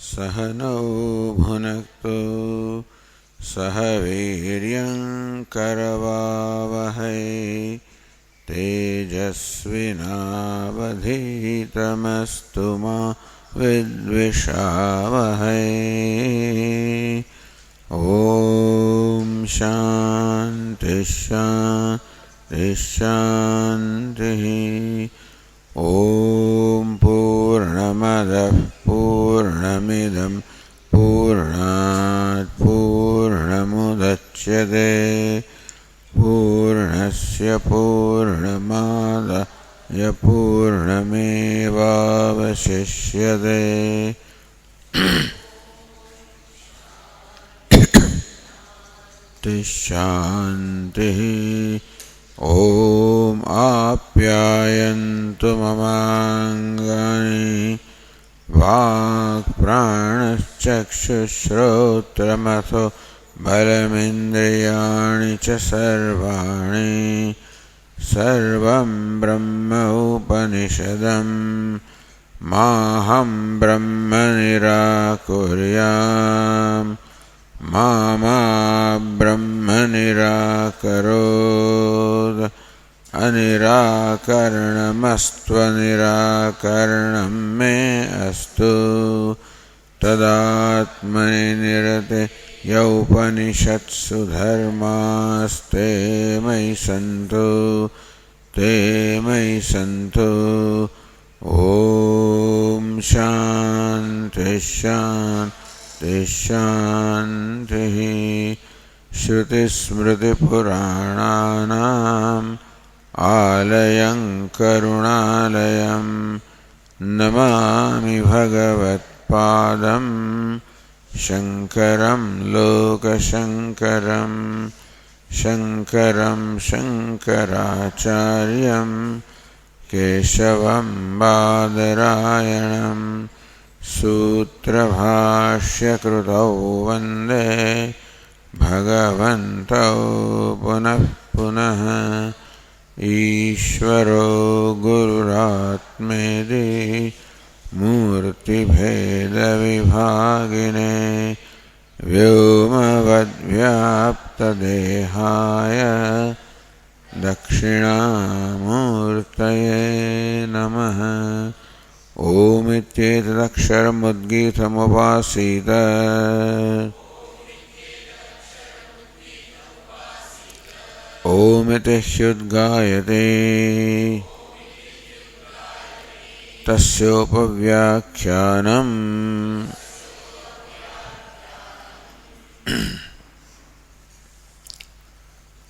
सहनौ भुनक्तु सह वीर्यं करवावहै तेजस्विनावधीतमस्तु मा विद्विषावहै। ॐ शान्ति शान्ति शान्तिः। ॐ पूर्णमदः पूर्णमिदं पूर्णात् पूर्णमुदच्यते पूर्णस्य पूर्णमादाय पूर्णमेवावशिष्यते। शान्तिः। ॐ आप्यायन्तु ममाङ्गानि वाक्प्राणश्चक्षुश्रोत्रमथो बलमिन्द्रियाणि च सर्वाणि सर्वं ब्रह्म उपनिषदं माहं ब्रह्म निराकुर्याम् मा ब्रह्म निराकरोत् अनिराकरणमस्त्वनिराकरणं मे अस्तु तदात्मनि निरते यौपनिषत्सु धर्मास्ते मयि सन्तु ते मयि सन्तु। ॐ शान्ति शान्ति शान्तिः। श्रुतिस्मृतिपुराणानाम् आलयं करुणालयं नमामि भगवत्पादं शङ्करं लोकशङ्करं शङ्करं शङ्कराचार्यं केशवं बादरायणं सूत्रभाष्यकृतौ वन्दे भगवन्तौ पुनः पुनः। ईश्वरो गुरुरात्मेति मूर्तिभेदविभागिने व्योमवद्व्याप्तदेहाय दक्षिणामूर्तये नमः। ओमित्येतदक्षरमुद्गीतमुपासीत ओमिति ह्युद्गायते तस्योपव्याख्यानम्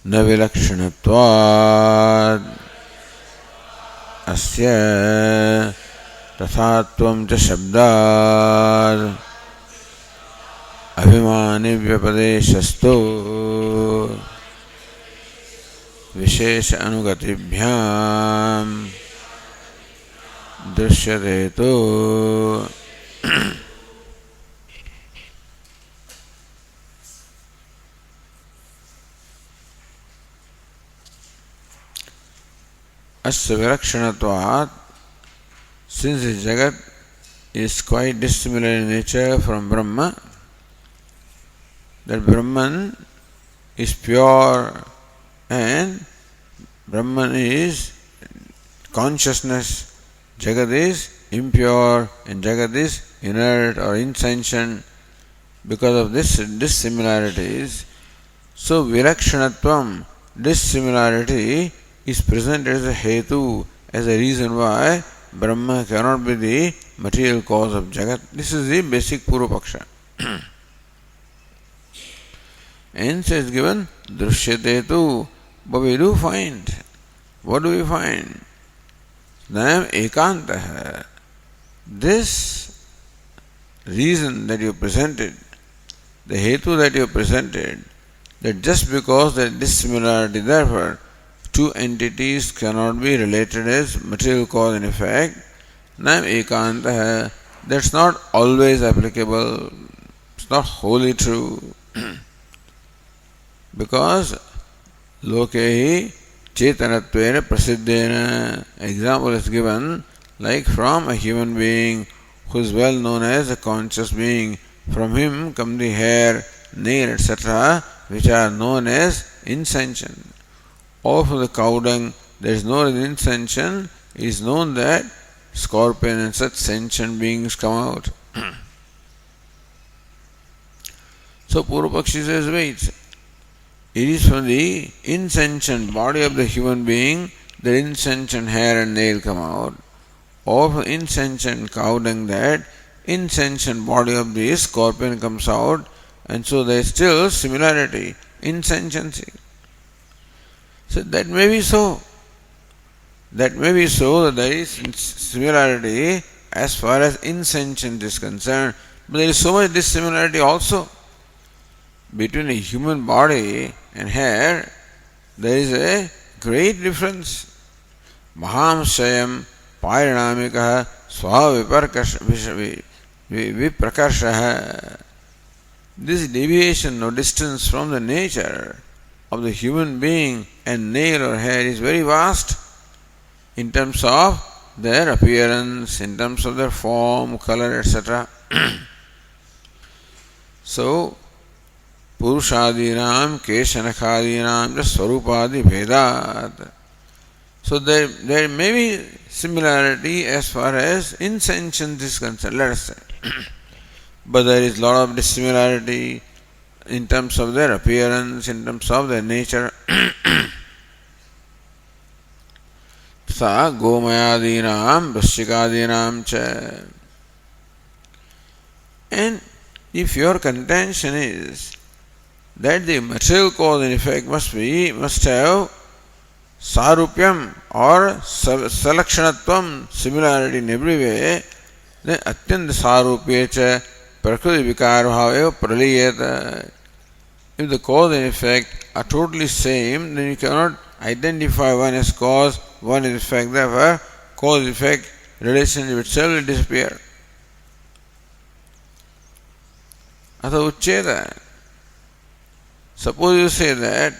न विलक्षणत्वात् अस्य तथात्वं च शब्दात् अभिमानिव्यपदेशस्तु विशेष अनुगतिभ्यां दृश्यते तो। अस्य विलक्षणत्वात्, since the Jagat is quite dissimilar in nature from Brahma, that Brahman is pure and Brahman is consciousness, Jagat is impure and Jagat is inert or insentient. Because of this dissimilarities, so Vilakshanatvam, dissimilarity, is presented as a hetu, as a reason why Brahma cannot be the material cause of Jagat. This is the basic Purvapaksha. Hence is given Drishyate tu. But we do find, what do we find? Nayam ekantaha. This reason that you presented, the hetu that you presented, that just because there is dissimilarity, therefore two entities cannot be related as material cause and effect, nayam ekantaha, that's not always applicable, it's not wholly true. Because Lokehi Chetanattvena Prasiddhena, example is given like from a human being who is well known as a conscious being. From him come the hair, nail, etc., which are known as insentient. Or from the cow dung that is known as insentient, it is known that scorpion and such sentient beings come out. So Purvapakshi says, wait, it is from the insentient body of the human being that insentient hair and nail come out, or from insentient cow dung that insentient body of the scorpion comes out, and so there is still similarity, insentiency. So that may be so. That may be so that there is similarity as far as insentient is concerned, but there is so much dissimilarity also. Between a human body and hair, there is a great difference. Mahamshayam parinamika swaviprakarshah. This deviation or distance from the nature of the human being and nail or hair is very vast in terms of their appearance, in terms of their form, color, etc. So, Purushadinam, Keshanakadinam, Swarupadi Bhedat. So there may be similarity as far as insentient is concerned, let us say. But there is a lot of dissimilarity in terms of their appearance, in terms of their nature. Sa Gomayadinam, Vrishikadinam cha. And if your contention is that the material cause and effect must have sarupyam or salakshanatvam, similarity in every way, then atyanta sarupya cha prakriti vikar bhava praliyata. If the cause and effect are totally same, then you cannot identify one as cause, one as effect. Therefore, cause-effect relationship itself will disappear. Atha uchcheda. Suppose you say that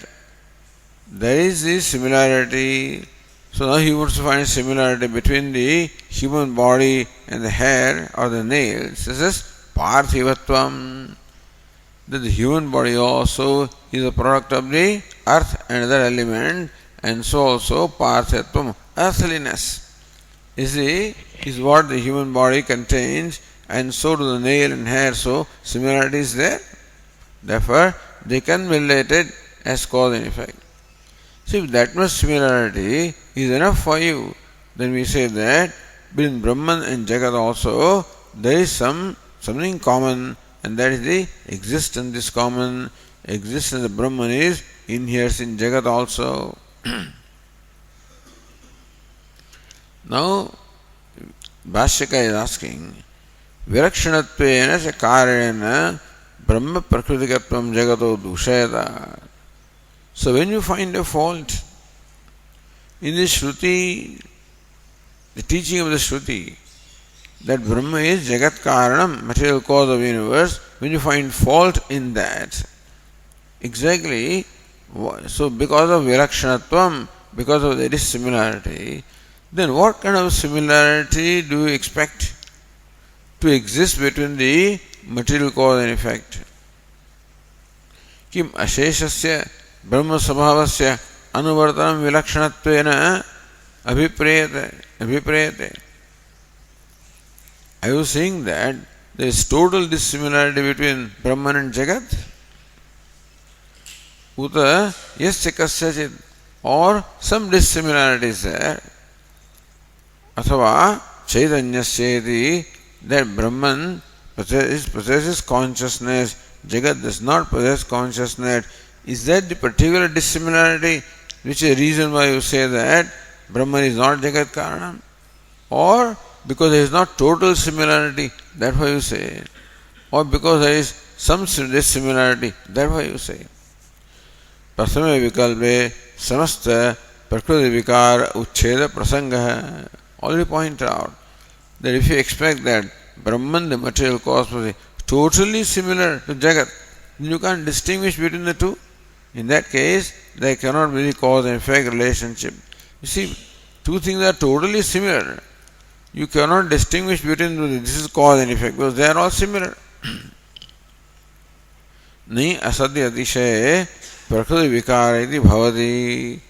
there is this similarity, so now he wants to find similarity between the human body and the hair or the nails. This is parthivatvam, that the human body also is a product of the earth and other element, and so also parthivatvam, earthliness is what the human body contains, and so do the nail and hair, so similarity is there. Therefore, they can be related as cause and effect. So if that much similarity is enough for you, then we say that between Brahman and Jagat also there is something common, and that is the existence is common. Existence of Brahman is inheres in Jagat also. Now, Bhashyaka is asking, Virakshanattvena cha karanena Brahma prakritikatvam jagato dushayata. So when you find a fault in the Shruti, the teaching of the Shruti, that Brahma is Jagat Karanam, material cause of the universe, when you find fault in that, exactly, so because of Virakshanatvam, because of the dissimilarity, then what kind of similarity do you expect to exist between the material cause and effect? Kim asheshasya brahma sabhavasya anuvartanam vilakshanattvena abhiprayate. Are you saying that there is total dissimilarity between Brahman and Jagat? Uta yasya kasyachit, or some dissimilarity is there. Athava chaitanyasya, that Brahman possesses consciousness, Jagat does not possess consciousness. Is that the particular dissimilarity which is the reason why you say that Brahman is not Jagat Karanam? Or because there is not total similarity, that's why you say? Or because there is some dissimilarity, that's why you say? Prasame vikalpe samasta prakriti vikar uchcheda prasanga. Already point out that if you expect that Brahman, the material cause, was totally similar to Jagat, then you can't distinguish between the two. In that case, there cannot be the cause and effect relationship. You see, two things are totally similar. You cannot distinguish between this is cause and effect because they are all similar. Nahi asadya atishaya prakriti vikara iti bhavati.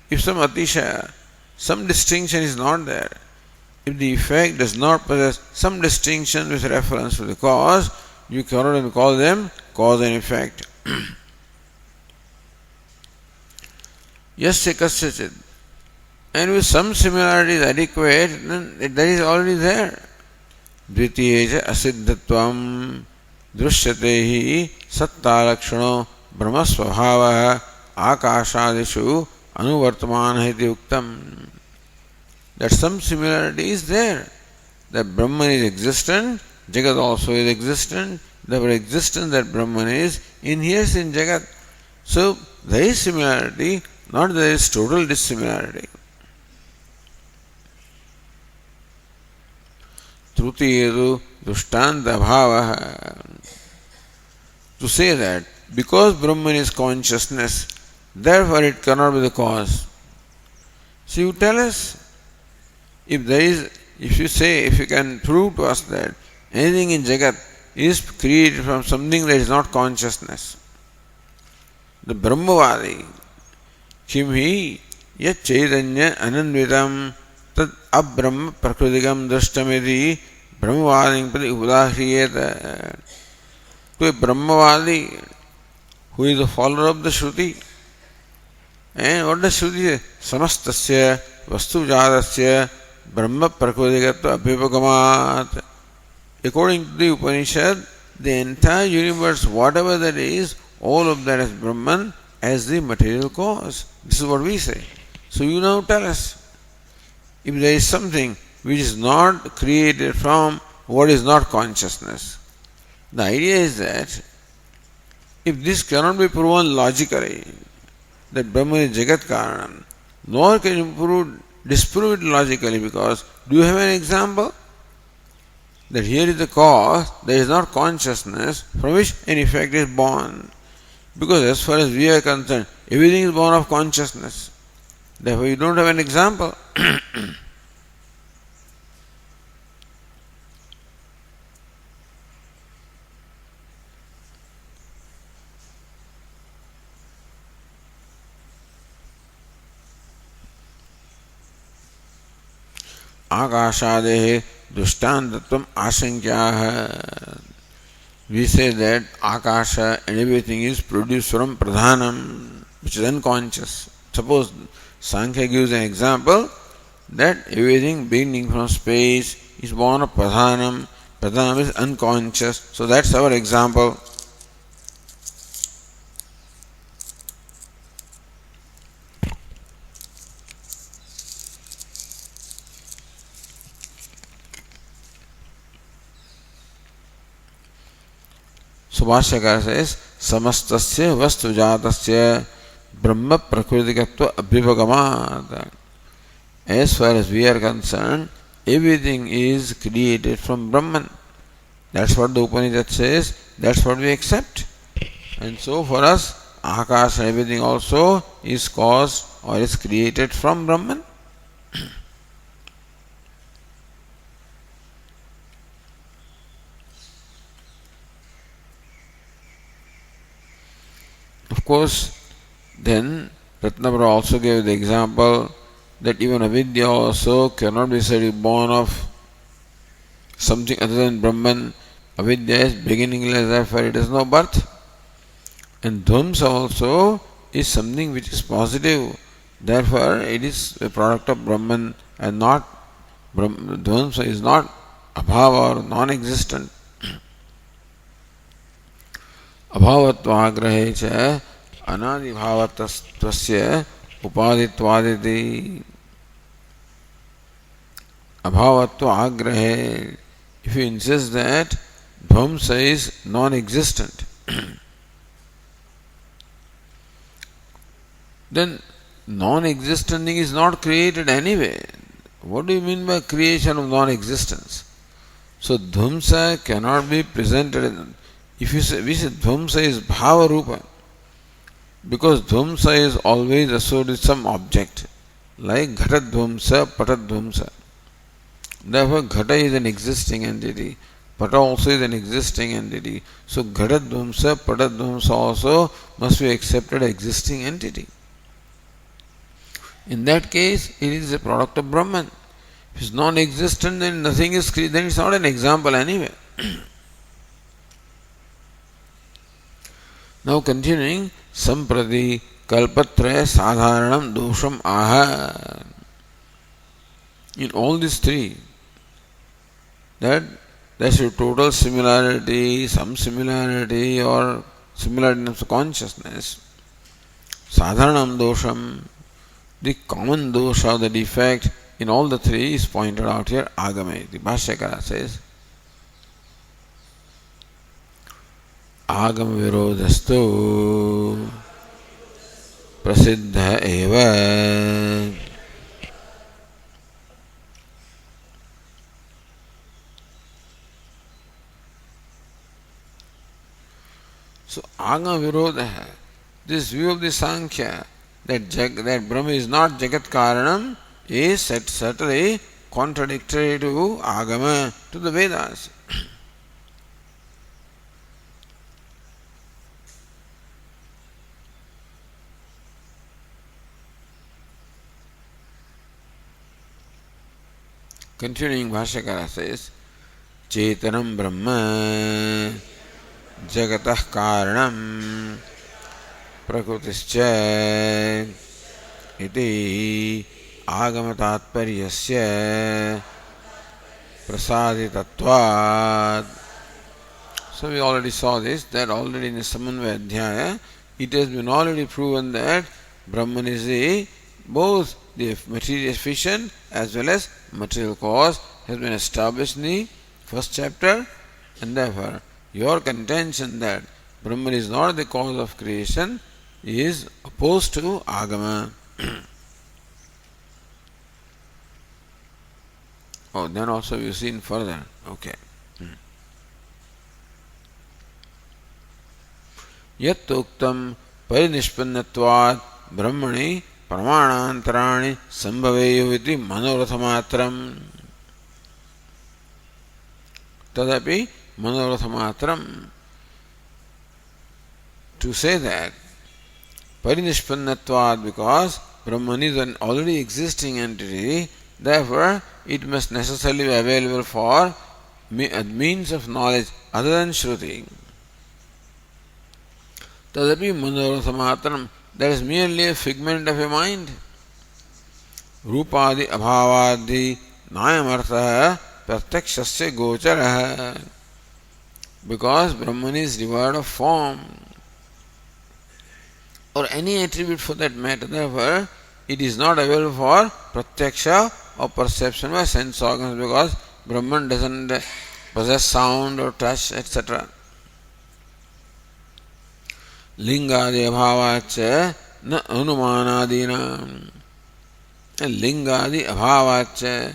If some atishaya, some distinction is not there, if the effect does not possess some distinction with reference to the cause, you cannot even call them cause and effect. Yasya kasyachid. And with some similarity is adequate, then that is already there. Dvitiyeja asiddhatvam drushyate hi sattalakshano brahmasvabhava akashadishu anuvartamana iti uktam. That some similarity is there. That Brahman is existent, Jagat also is existent. The existence that Brahman is inheres in Jagat. So there is similarity, not there is total dissimilarity. Trutiyedu dushtanta bhava. To say that because Brahman is consciousness, therefore it cannot be the cause. So you tell us, if you can prove to us that anything in Jagat is created from something that is not consciousness. The Brahmavadi, kim hi yat chaitanya ananvitam tad abrahma prakritikam drashtamedi Brahmavading prati udahriyeta. To a Brahmavadi who is a follower of the Shruti. And what does Shruti say? Samastasya vastujadasya Brahma prakritikatva abhivagamat. According to the Upanishad, the entire universe, whatever that is, all of that is Brahman as the material cause. This is what we say. So you now tell us, if there is something which is not created from what is not consciousness, the idea is that if this cannot be proven logically, that Brahman is Jagat Karanam, nor can you disprove it logically, because do you have an example? That here is the cause, there is not consciousness from which an effect is born. Because as far as we are concerned, everything is born of consciousness. Therefore you don't have an example. Akashadehe dushtantatvam asankyaha. We say that Akasha and everything is produced from Pradhanam, which is unconscious. Suppose Sankhya gives an example that everything beginning from space is born of Pradhanam. Pradhanam is unconscious. So that's our example. Subhashakara says, Samastasya vastujatasya Brahma prakritikatva abhivagamat. As far as we are concerned, everything is created from Brahman. That's what the Upanishad says, that's what we accept. And so for us, Akash and everything also is caused or is created from Brahman. Of course, then Ratnapura also gave the example that even avidya also cannot be said to be born of something other than Brahman. Avidya is beginningless, therefore it has no birth. And Dvamsa also is something which is positive, therefore it is a product of Brahman and not Dvamsa is not abhava or non-existent. अभावत्वाग्रहे च अनादिभावत्वस्य उपादित्वादिति. Abhavatva. If you insist that Dvamsa is non-existent, then non-existent thing is not created anyway. What do you mean by creation of non-existence? So Dvamsa cannot be presented. If we say Dvamsa is Bhava Rupa, because Dvamsa is always associated with some object, like Ghatadvamsa, Patadvamsa. Therefore, Ghata is an existing entity. Pata also is an existing entity. So, Ghatadvamsa, Patadvamsa also must be accepted as existing entity. In that case, it is a product of Brahman. If it's non-existent, then nothing is created, then it's not an example anyway. Now continuing, Samprati Kalpatraya Sadharanam Dosham Aha. In all these three, that there's a total similarity, some similarity, or similarity of consciousness. Sadharanam Dosham, the common dosha, the defect in all the three is pointed out here. Agame. The Bhashyakara says, Agam virodhastu prasiddha eva. So, Agama virodha, this view of the Sankhya, that Brahma is not Jagat Karanam, is certainly contradictory to Agama, to the Vedas. Continuing, Bhashyakara says, Chetanam Brahma Jagatah Karanam Prakrutischa iti Agama Tatparyasya Prasaditatvad. So we already saw this, that already in the Samanvaya Adhyaya, it has been already proven that Brahman is both the material efficient as well as material cause, has been established in the first chapter, and therefore your contention that Brahman is not the cause of creation is opposed to Agama. Oh, then also you see in further. Okay. Yat uktam parinishpannatvat brahmani pramanantarani sambhaveyu iti manorathamatram. Tadapi manorathamatram. To say that parinishpannatvat, because Brahman is an already existing entity, therefore it must necessarily be available for means of knowledge other than Shruti. Tadapi manorathamatram, that is merely a figment of a mind. Rupadi abhavadi nayamartha pratyakshasya gocharaha. Because Brahman is devoid of form, or any attribute for that matter, therefore it is not available for pratyaksha or perception by sense organs, because Brahman doesn't possess sound or touch, etc. Lingadi abhavacha na anumanadina. Lingadi abhavacha,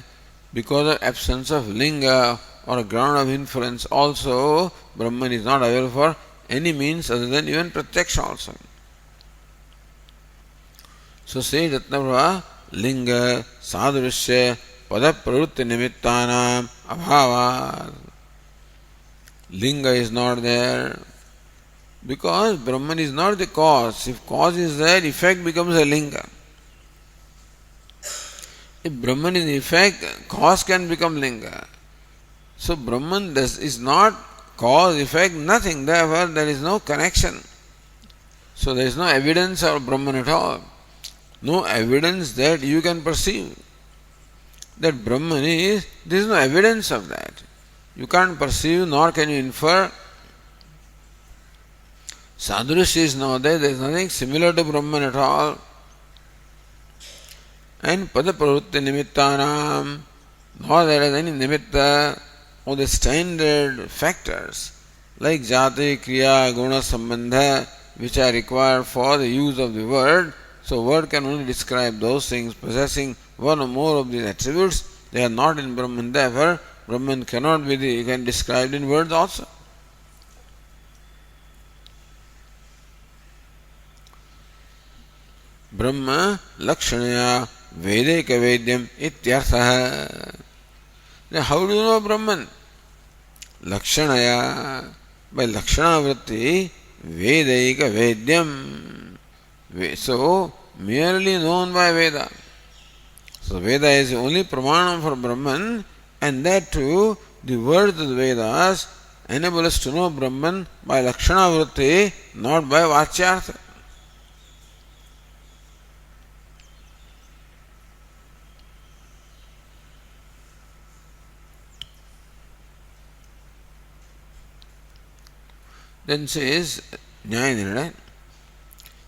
because of absence of linga or ground of inference, also Brahman is not available for any means other than even pratyaksha also. So say Ratnaprabha, linga sadrishya pada pravritti nimittanam abhava. Linga is not there because Brahman is not the cause. If cause is there, effect becomes a linga. If Brahman is effect, cause can become linga. So Brahman is not cause, effect, nothing. Therefore, there is no connection. So there is no evidence of Brahman at all. No evidence that you can perceive. That Brahman is, there is no evidence of that. You can't perceive nor can you infer. Sadrush is not there, there is nothing similar to Brahman at all. And pada pravritti nimittanam, nor there is any nimitta or the standard factors like jati, kriya, guna, sambandha, which are required for the use of the word. So word can only describe those things possessing one or more of these attributes. They are not in Brahman. Therefore, Brahman cannot be described in words also. Brahma lakshanaya vedeka vedyam ityartha. Then how do you know Brahman? Lakshanaya, by Lakshana Vritti, Vedaika Vedyam. So, merely known by Veda. So, Veda is the only pramanam for Brahman, and that too, the words of the Vedas enable us to know Brahman by Lakshana Vritti, not by Vachyartha. Then says Nyaya Nirnaya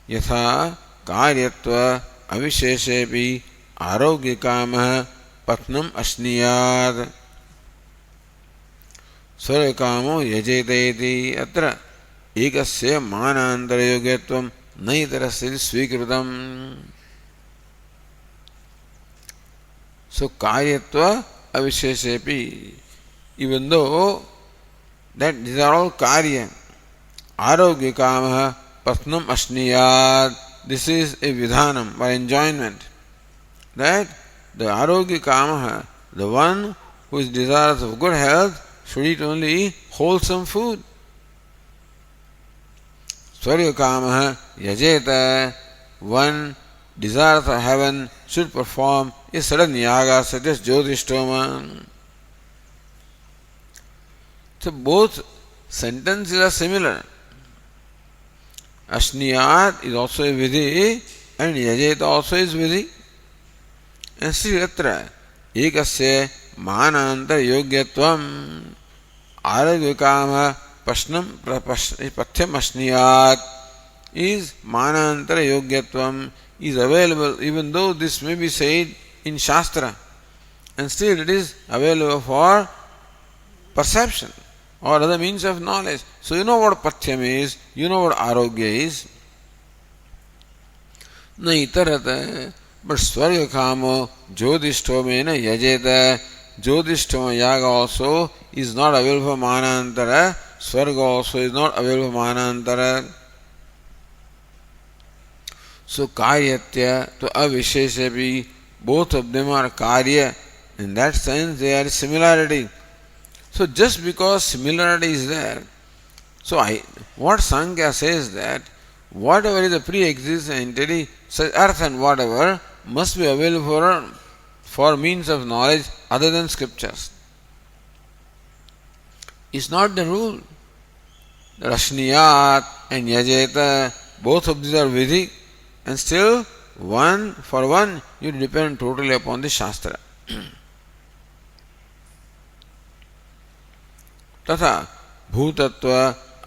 Yatha Karyatva Avisheshepi Arogyakama Patnam Ashniyad Swarakamo Yajete Atra Ekasya Manantarayogyattvam Naitarasya Swikritam. So Karyatva Avisheshepi, even though that these are all Karya, Arogyakamaha Patnam Ashniyad. This is a vidhanam or enjoyment. That the Arogyakamaha, the one who is desirous of good health, should eat only wholesome food. Swaryakamaha Yajeta, one desirous of heaven should perform a certain yaga such as Jyotishtoma. So both sentences are similar. Ashniyat is also a vidhi and Yajeta also is vidhi. And Sri Yatra Ekasya Manantar Yogyatvam Aragyakama Pashnam Pathyam Ashniyat is Manantar Yogyatvam is available, even though this may be said in Shastra, and still it is available for perception or other means of knowledge. So you know what Pathyam is, you know what Arogya is. Na itarata, but Swaryakamo Jyotishtomena Yajeta, Jyotishthoma Yaga also is not available for Manantara, Swarga also is not available for Manantara. So Karyatya to Avisheshapi, both of them are Karya. In that sense they are similarity. So just because similarity is there, so what Sankhya says that whatever is a pre-existing entity, such earth and whatever, must be available for means of knowledge other than scriptures. It's not the rule. Rashniyat and Yajeta, both of these are Vedic, and still one for one you depend totally upon the Shastra. तथा भूतत्व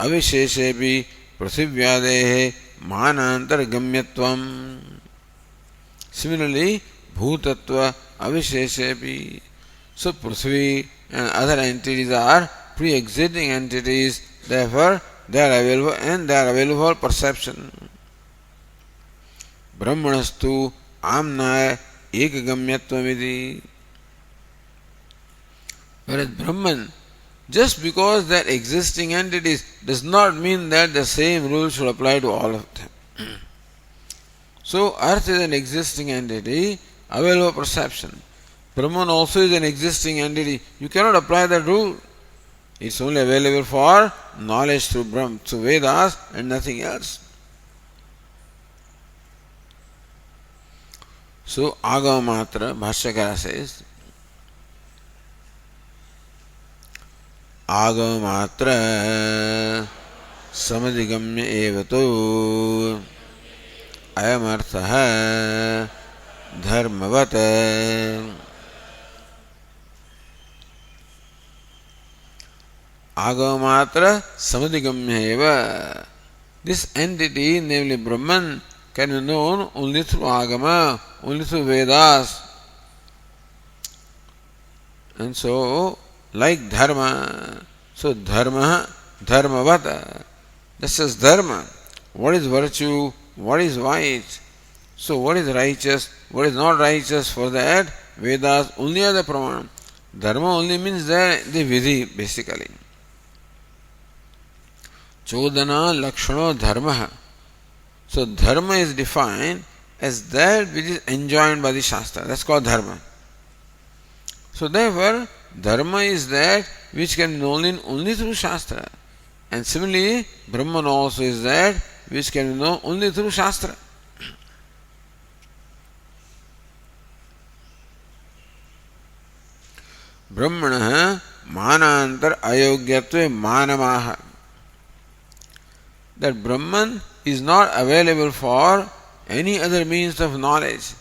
अविशेषेपि पृथिव्यादेः मानान्तरगम्यत्वम्. Similarly, bhutatva avishesepi. So Prithvi and other entities are pre-existing entities, therefore they are available and they are available for perception. Brahmanastu amnaya ekagamyatvamiti. Whereas Brahman, just because they are existing entities does not mean that the same rule should apply to all of them. So earth is an existing entity, available for perception. Brahman also is an existing entity. You cannot apply that rule. It's only available for knowledge through Vedas and nothing else. So Agamatra, Bhashyakara says, Agamatra Samadhigamya evato Ayamarthaha Dharmavata. Agamatra Samadhigamya eva. This entity, namely Brahman, can be known only through Agama, only through Vedas. And so, like Dharma, so Dharma, Dharmavata. This is Dharma. What is virtue? What is right? So what is righteous? What is not righteous? For that, Vedas only are the praman. Dharma only means the vidhi, basically. Chodana lakshano dharma. So dharma is defined as that which is enjoined by the Shastra. That's called dharma. So therefore, Dharma is that which can be known only through Shastra. And similarly, Brahman also is that which can be known only through Shastra. Brahmanah manantar ayogyatve manamaha. That Brahman is not available for any other means of knowledge.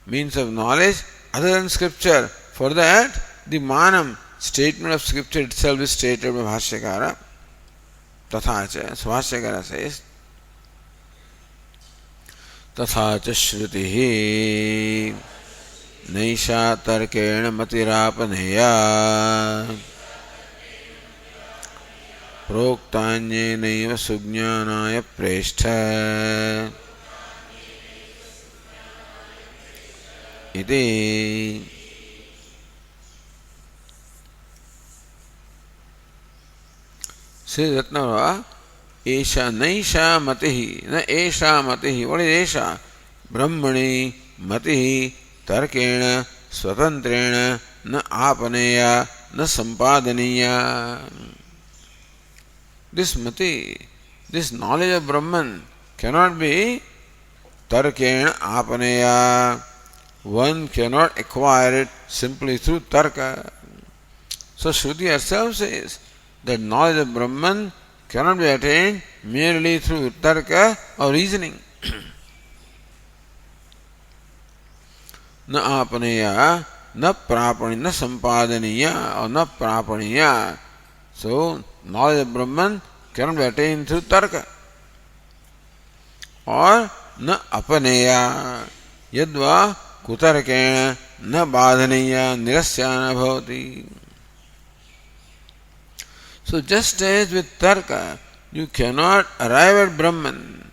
Means of knowledge other than scripture. For that, the manam, statement of scripture itself is stated by Bhashyakara. Tathacha, so Bhashyakara says, Tathacha Shrutihi Naisha Tarkena Matirapaneya Proktanyenaiva Sujnanaya Preshtha Iti. Says Ratnavara, Esha Naisha Matihi, na Esha Matihi. What is Esha? Brahmani Matihi Tarkena Swatantrena na Apaneya na Sampadaniya. This Mati, this knowledge of Brahman cannot be Tarkena Apaneya. One cannot acquire it simply through Tarka. So Shruti herself says that knowledge of Brahman cannot be attained merely through Tarka or reasoning. Na apaneya, na prapaniya, na sampadaniya, or na prapaniya. So, knowledge of Brahman cannot be attained through Tarka. Or, na apaneya, yadva kutarkena, na badhaniya, nirasyana bhavati. So, just as with Tarka, you cannot arrive at Brahman.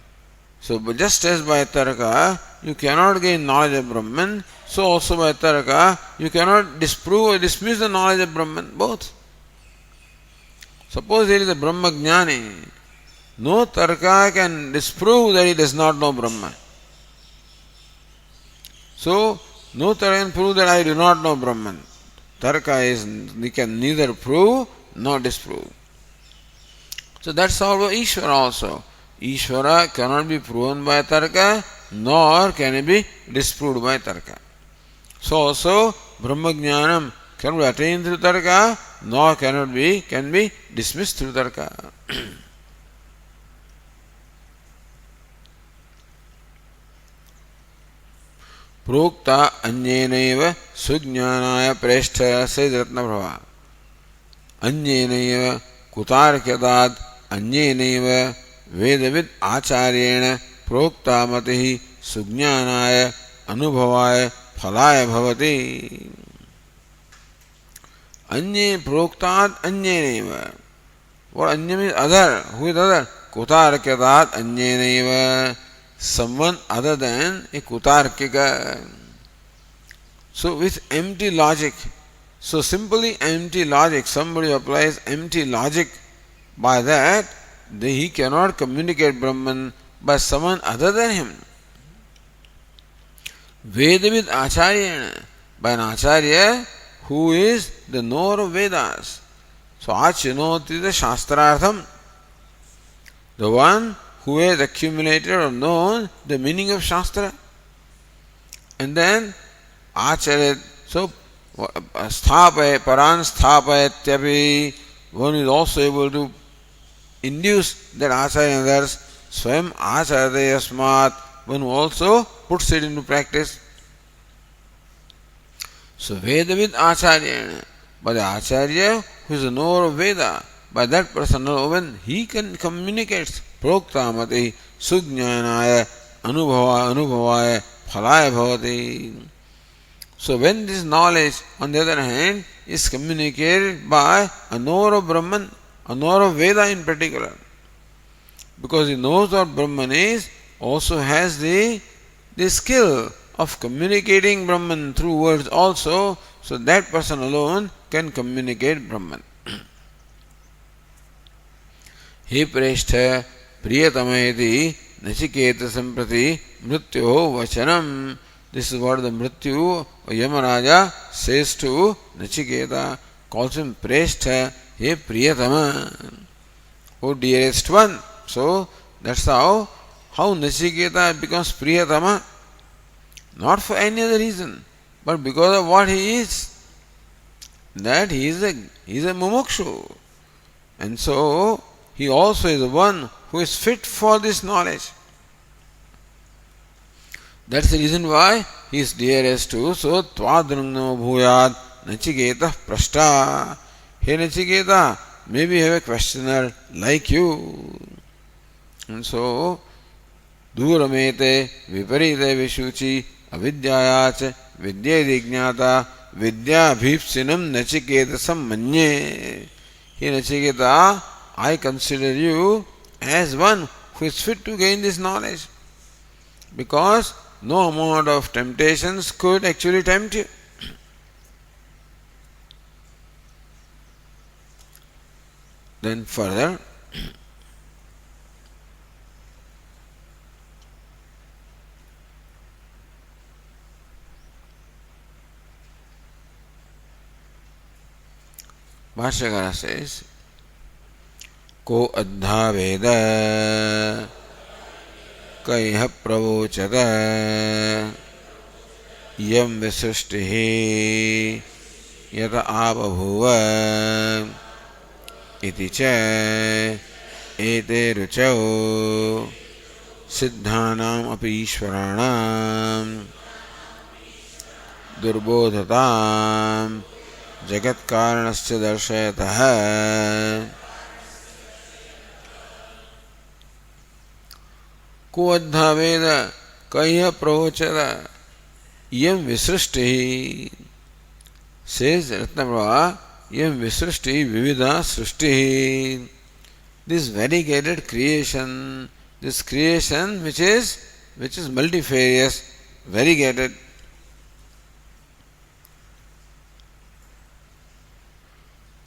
So, just as by Tarka, you cannot gain knowledge of Brahman, so also by Tarka, you cannot disprove or dismiss the knowledge of Brahman, both. Suppose there is a Brahma Jnani, no Tarka can disprove that he does not know Brahma. So, no Tarka can prove that I do not know Brahman. Tarka he can neither prove nor disprove. So that's all about Ishvara also. Ishvara cannot be proven by Tarka, nor can it be disproved by Tarka. So also Brahma Jnanam cannot be attained through Tarka, nor can be dismissed through Tarka. Prokta Anyenaiva Sujnanaya Prestha, says Ratnaprabha. Anyenaiva Kutarkyadat Anyenaiva Vedavid Acharyena Prokta Matihi Sujnanaya Anubhavaya Phalaya Bhavati. Anye Proktat Anyenaiva. What Anya means other. Who is other? Kutarkyadat Anyenaiva. Someone other than a Kutarkika. So with empty logic. So simply empty logic. Somebody applies empty logic. By that, he cannot communicate Brahman by someone other than him. Vedavid Acharyena, by an Acharya who is the knower of Vedas. So Achinoti the Shastrartham, the one who has accumulated or known the meaning of Shastra. And then Acharya, so Sthapaya, Paran Sthapayatyapi, one is also able to induce that Acharya and others, Swam Acharya Yasmat, one who also puts it into practice. So Vedavid Acharya, by the Acharya who is a knower of Veda, by that person alone he can communicate Prokta Mati Sujnanaya Anubhavaya Phalaya Bhavati. So when this knowledge, on the other hand, is communicated by a knower of Brahman, a knower of Veda in particular, because he knows what Brahman is, also has the skill of communicating Brahman through words also, so that person alone can communicate Brahman. He Prestha Priyatameti Nachiketa Samprati Mrityo Vachanam. This is what the Mrityu or Yamaraja says to Nachiketa. calls him Preshta, He Priyatama, O dearest one. So that's how Nachiketa becomes Priyatama, not for any other reason, but because of what he is. That he is a mumukshu. And so he also is the one who is fit for this knowledge. That's the reason why he is dearest to. So Twadrungno Bhuyad Nachiketa Prashta. Hey Nachiketa, maybe you have a questioner like you. And so Duramete Viparite Vishuchi Avidyayacha Vidya Dignata Vidya Bhipsinam Nachiketa Sammanye. He Nachiketa, I consider you as one who is fit to gain this knowledge, because no amount of temptations could actually tempt you. Then further, Bhashyakara says, Ko adha veda kaiha pravochata yam visrushtihi yata ababhuva iti cha ete ruchau siddhanam api ishvaranam durbodhatam जगत कारणस्य दर्शयतः को अद्धा वेद कह्य प्रवोचत यम विसृष्टि says Ratnaprabha yam visrushti vividha srushti, this variegated creation, this creation which is multifarious, variegated.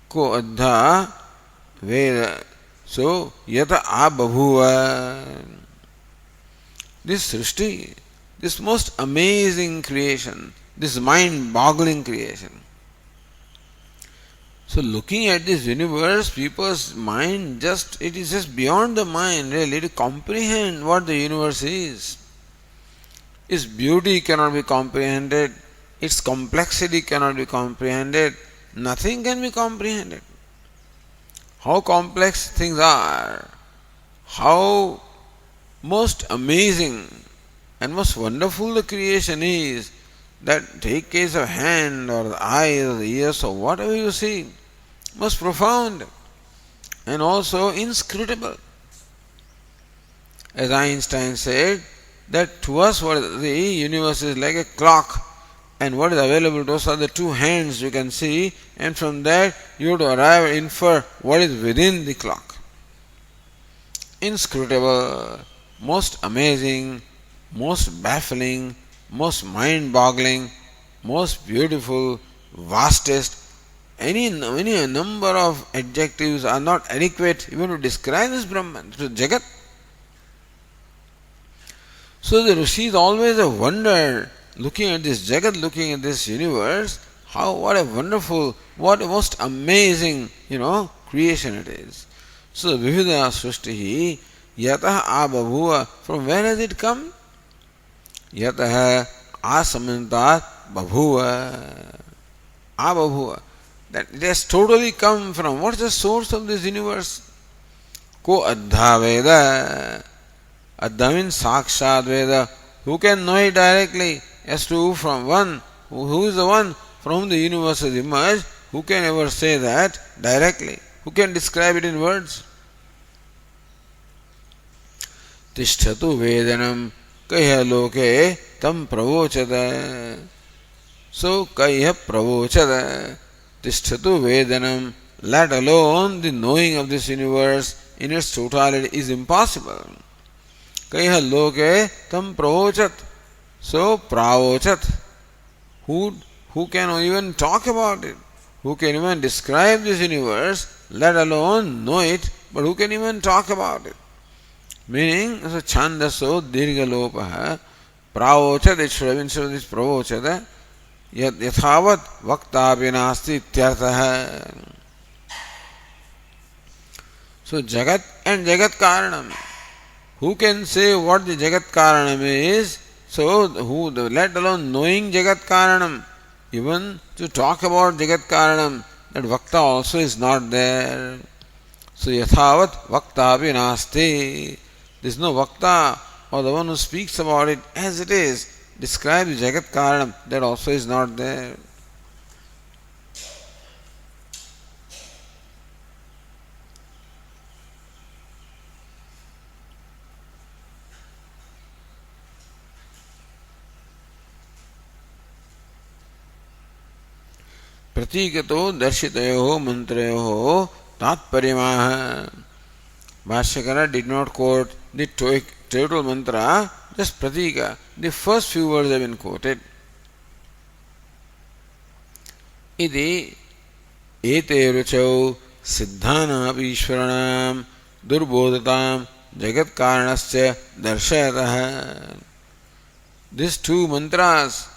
Ko adha veda, so yata ababhuva, this srishti, this most amazing creation, this mind-boggling creation. So looking at this universe, people's mind it is just beyond the mind really to comprehend what the universe is. Its beauty cannot be comprehended, its complexity cannot be comprehended, nothing can be comprehended. How complex things are, how most amazing and most wonderful the creation is, that take case of hand or the eyes or the ears or whatever you see, most profound and also inscrutable. As Einstein said, that to us what the universe is like a clock, and what is available to us are the two hands you can see, and from that you have to arrive and infer what is within the clock. Inscrutable, most amazing, most baffling, most mind-boggling, most beautiful, vastest. Any number of adjectives are not adequate even to describe this Brahman, to Jagat. So the Rishis always have wondered, looking at this Jagat, looking at this universe, what a wonderful, what a most amazing, creation it is. So Vividha Srushtihi Yatah Ababhuva, from where has it come? Yatah Asamantat Babhuva. Ababhuva. That it has totally come from, what is the source of this universe? Ko Adha Veda. Adha means Sakshat Veda. Who can know it directly as to from one, who is the one from whom the universe has emerged? Who can ever say that directly? Who can describe it in words? Tishtatu Vedanam Kaya Loke Tam Pravochada. So Kaya Pravochada. Tishtatu Vedanam, let alone the knowing of this universe in its totality is impossible. Kaya Loke Tam Pravochat. So Pravochat. Who can even talk about it? Who can even describe this universe, let alone know it, but who can even talk about it? Meaning, so Chandaso Dirgalopaha Pravochat, it should have been so this Pravochat. यथावत वक्तापि नास्ति इत्यर्थः. So Jagat and Jagat Karanam. Who can say what the Jagat Karanam is? So let alone knowing Jagat Karanam, even to talk about Jagat Karanam, that Vakta also is not there. So Yathavat Vaktapi Nasti. There is no Vakta or the one who speaks about it as it is, describes Jagat Karanam, that also is not there. प्रतीकतो दर्शितयोः मंत्रयोः तात्पर्यमाह. Bhashyakara did not quote the total mantra, just pratika. The first few words have been quoted. इति एते रुचौ सिद्धानापि ईश्वराणां दुर्बोधतां जगत्कारणस्य दर्शयतः. These two mantras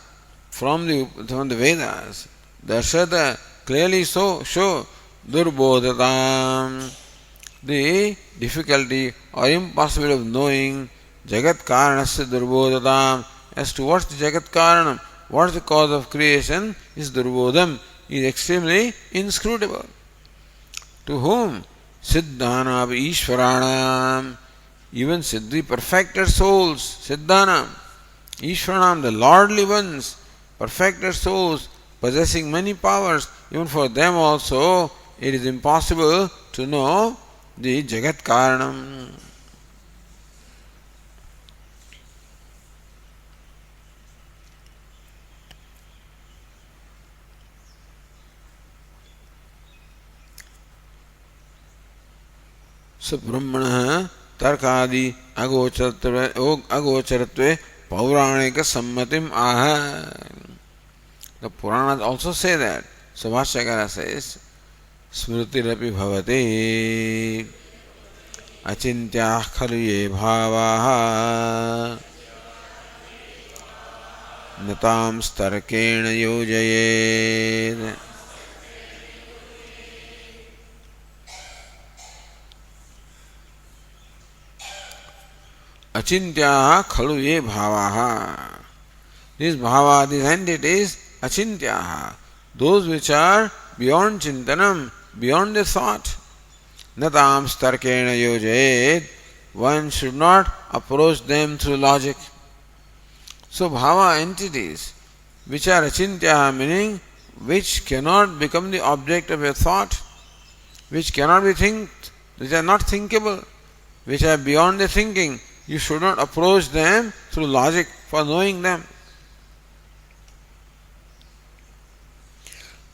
from the Vedas, Darshata, clearly show Durbodhatam, the difficulty or impossibility of knowing Jagat Karanasya Durbodhatam. As to what's the Jagat Karanam, what's the cause of creation, is Durbodham, is extremely inscrutable. To whom? Siddhanam Ishvaranam, even Siddhi perfected souls, Siddhanam, Ishvaranam, the lordly ones, perfected souls, possessing many powers, even for them also it is impossible to know the Jagat Karanam. So Brahmana Tarkadi Agocharatve Pauranika Sammatim Aha. The Puranas also say that. So Bhashyakara says, Smrutirapi bhavate achintyah khalu ye bhavaha natam starkena yojayed. Achintyah khalu ye bhavaha. These bhava, these entities, achintyaha, those which are beyond chintanam, beyond the thought. Natam starkena yojayed. One should not approach them through logic. So bhava entities, which are achintyaha, meaning which cannot become the object of a thought, which cannot be thinked, which are not thinkable, which are beyond the thinking, you should not approach them through logic for knowing them.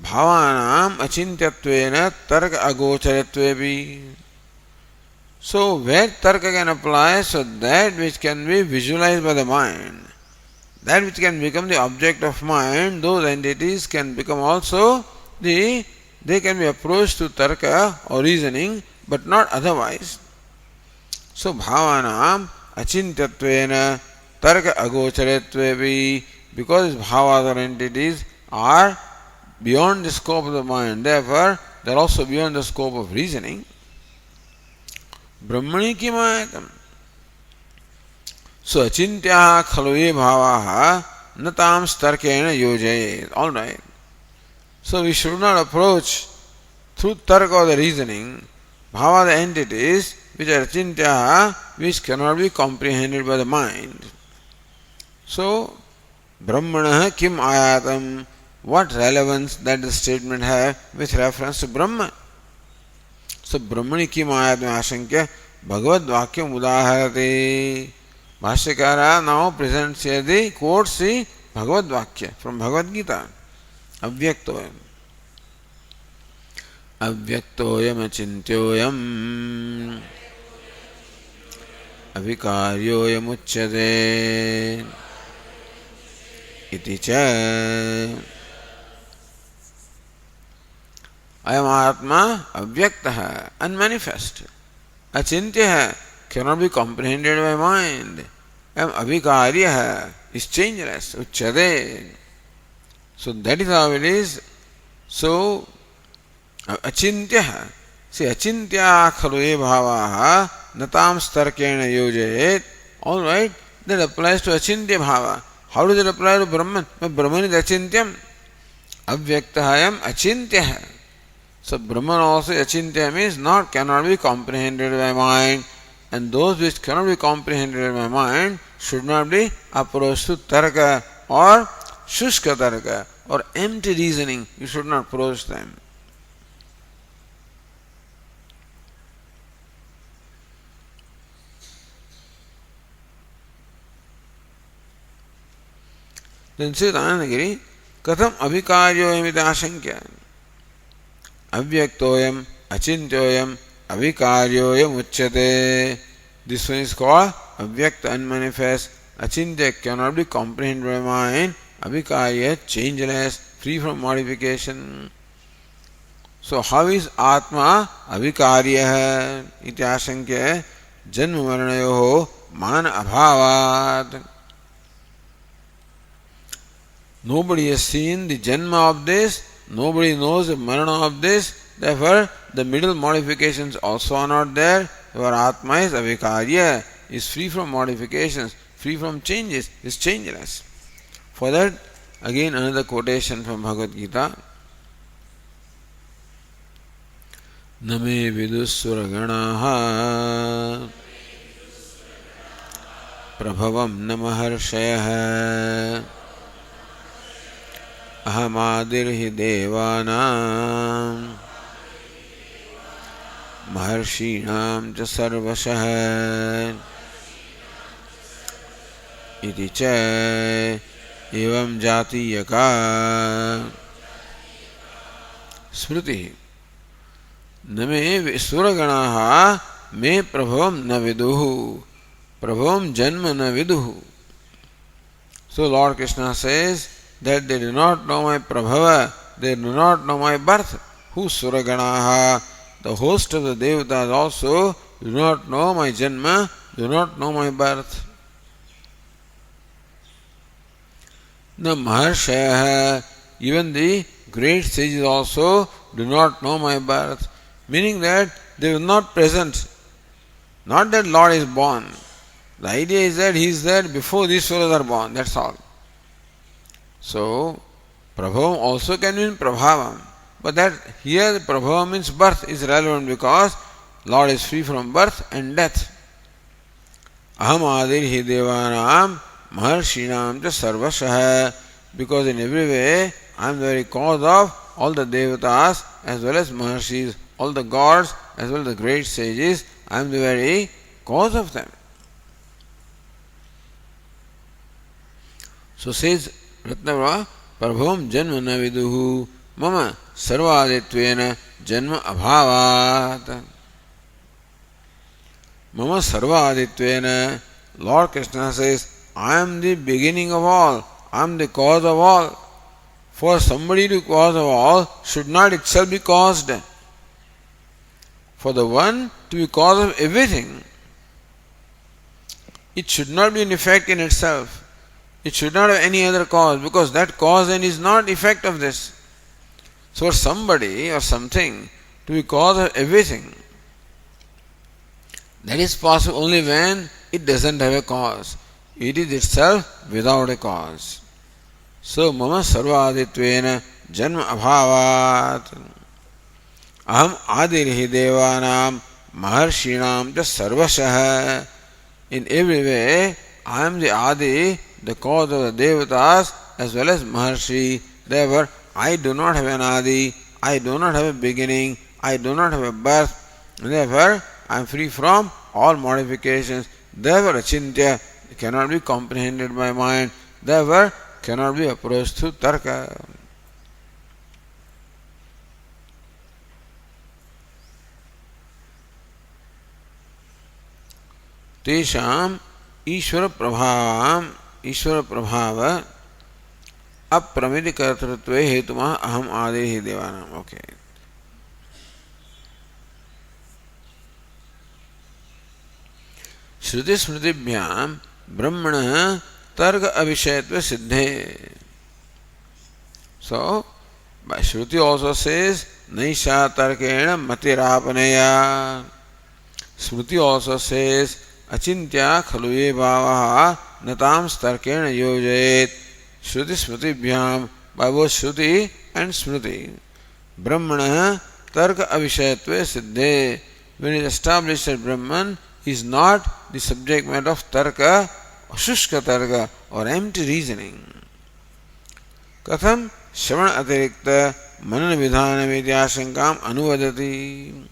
Bhavanam achintyattvena tarka agocharatvepi. So where tarka can apply, so that which can be visualized by the mind, that which can become the object of mind, those entities can become also they can be approached to tarka or reasoning, but not otherwise. So bhavanam achintyattvena tarka agocharatvepi, because bhavas or entities are beyond the scope of the mind, therefore they are also beyond the scope of reasoning. Brahmani kimayatam. So achintyaha khalu ye bhavaha natam starkena yojayet. Alright. So we should not approach through tarka or the reasoning bhava, the entities which are achintyaha, which cannot be comprehended by the mind. So Brahmana kim ayatam. What relevance that the statement have with reference to Brahma? So Brahmani kim ayatam ashankya Bhagavad Vakyam udaharate. Bhashyakara now presents here the quotes the Bhagavad Vakya from Bhagavad Gita. Avyaktoyam. Avyaktoyam achintyoyam avikaryoyam uchyate iti cha. Ayam Atma avyaktaha, unmanifest. Achintyaha, cannot be comprehended by mind. Ayam avikaryaha, is changeless. Uchyate. So that is how it is. So achintya. See, achintya khalu bhavaha natam starkena yojayet. All right, that applies to achintya bhava. How does it apply to Brahman? Brahman is achintyam. Avyaktahayam achintya. So Brahman also achintya means not cannot be comprehended by mind, and those which cannot be comprehended by mind should not be approached to tarka or shushka tarka or empty reasoning. You should not approach them. Then says Anandagiri, Katham avikaryoyam iti ashankya. Avyaktoyam, achintyoyam, avikaryoyam uchyate. This one is called avyakta, unmanifest. Achintya cannot be comprehended by mind. Avikarya, changeless, free from modification. So how is Atma avikarya iti ashankya? Janma maranayoho man abhavat. Nobody has seen the janma of this, nobody knows the marana of this, therefore the middle modifications also are not there. Your Atma is avikarya, is free from modifications, free from changes, is changeless. For that, again another quotation from Bhagavad Gita. Name vidussuraganaha prabhavam namaharshayah ahamadirhi devanam maharshinam cha sarvashah iti cha evam jatiyaka smriti name suraganaha me prabhavam na viduhu prabhavam janma na viduhu. So Lord Krishna says that they do not know my prabhava, they do not know my birth. Who suraganaha? The host of the devatas also do not know my janma, do not know my birth. The maharshaya, even the great sages also do not know my birth, meaning that they were not present. Not that Lord is born. The idea is that He is there before these fellows are born, that's all. So, Prabhavam also can mean Prabhavam. But that here the Prabhavam means birth is relevant because Lord is free from birth and death. Aham adirhi devanam maharshinam cha sarvashah. Because in every way I am the very cause of all the devatas as well as maharshis, all the gods as well as the great sages. I am the very cause of them. So says Ratnavara, Prabhavam janma na viduhu mama sarvaditvena janma abhavat. Mama sarvaditvena. Lord Krishna says, I am the beginning of all, I am the cause of all. For somebody to cause of all should not itself be caused. For the one to be cause of everything, it should not be an effect in itself. It should not have any other cause, because that cause then is not effect of this. So for somebody or something to be cause of everything, that is possible only when it doesn't have a cause. It is itself without a cause. So mama sarvaditvena janma abhavat. Aham adirhi devanam maharshinam cha sarvashah. In every way, I am the Adi, the cause of the devatas as well as Maharshi. Therefore, I do not have an Adi, I do not have a beginning, I do not have a birth. Therefore, I am free from all modifications. Therefore, achintya cannot be comprehended by mind. Therefore, cannot be approached through tarka. Tesham Ishvara Prabhava Apramiti Kartratve Hetuma Aham Adirhi Devanam. Okay. Shruti Smritibhyam Brahmana Targa Abhishayatva Siddhe. So, but Shruti also says, Naisha tarkena matirapaneya. Smriti also says, Achintya khaluye bhavaha natam starkena yojayet. Shruti Smriti bhyam, by both Shruti and Smriti. Brahmana tarka avishayatve siddhe. When it is established that Brahman is not the subject matter of tarka, or shushka tarka, or empty reasoning. Katham Shravan atirikta manana vidhana vidyasankam anuvadati.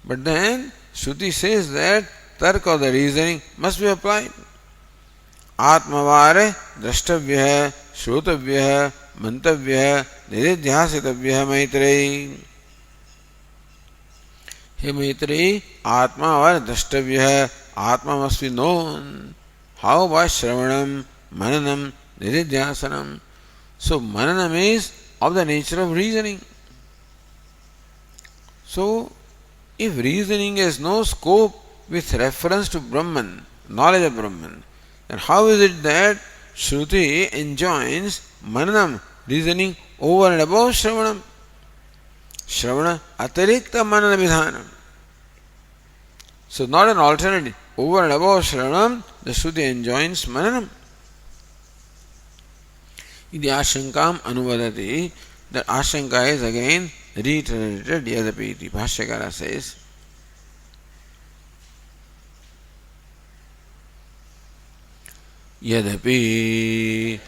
But then Shruti says that tarka or the reasoning must be applied. Atmavare drashtavya shrotavya mantavya nididhyasitavya Maitreyi. Hey Maitreyi, Atma var drashtavya, Atma must be known. How by Shravanam, Mananam, Nididhyasanam? So Mananam is of the nature of reasoning. So if reasoning has no scope with reference to Brahman, knowledge of Brahman, then how is it that Shruti enjoins Mananam, reasoning, over and above Shravanam? Shravana atirikta manana vidhanam. So not an alternative. Over and above Shravanam, the Shruti enjoins Mananam. Iti ashankam anuvadati. That ashanka is again reiterated. Yadapiti. Bhashyakara says, Yadapi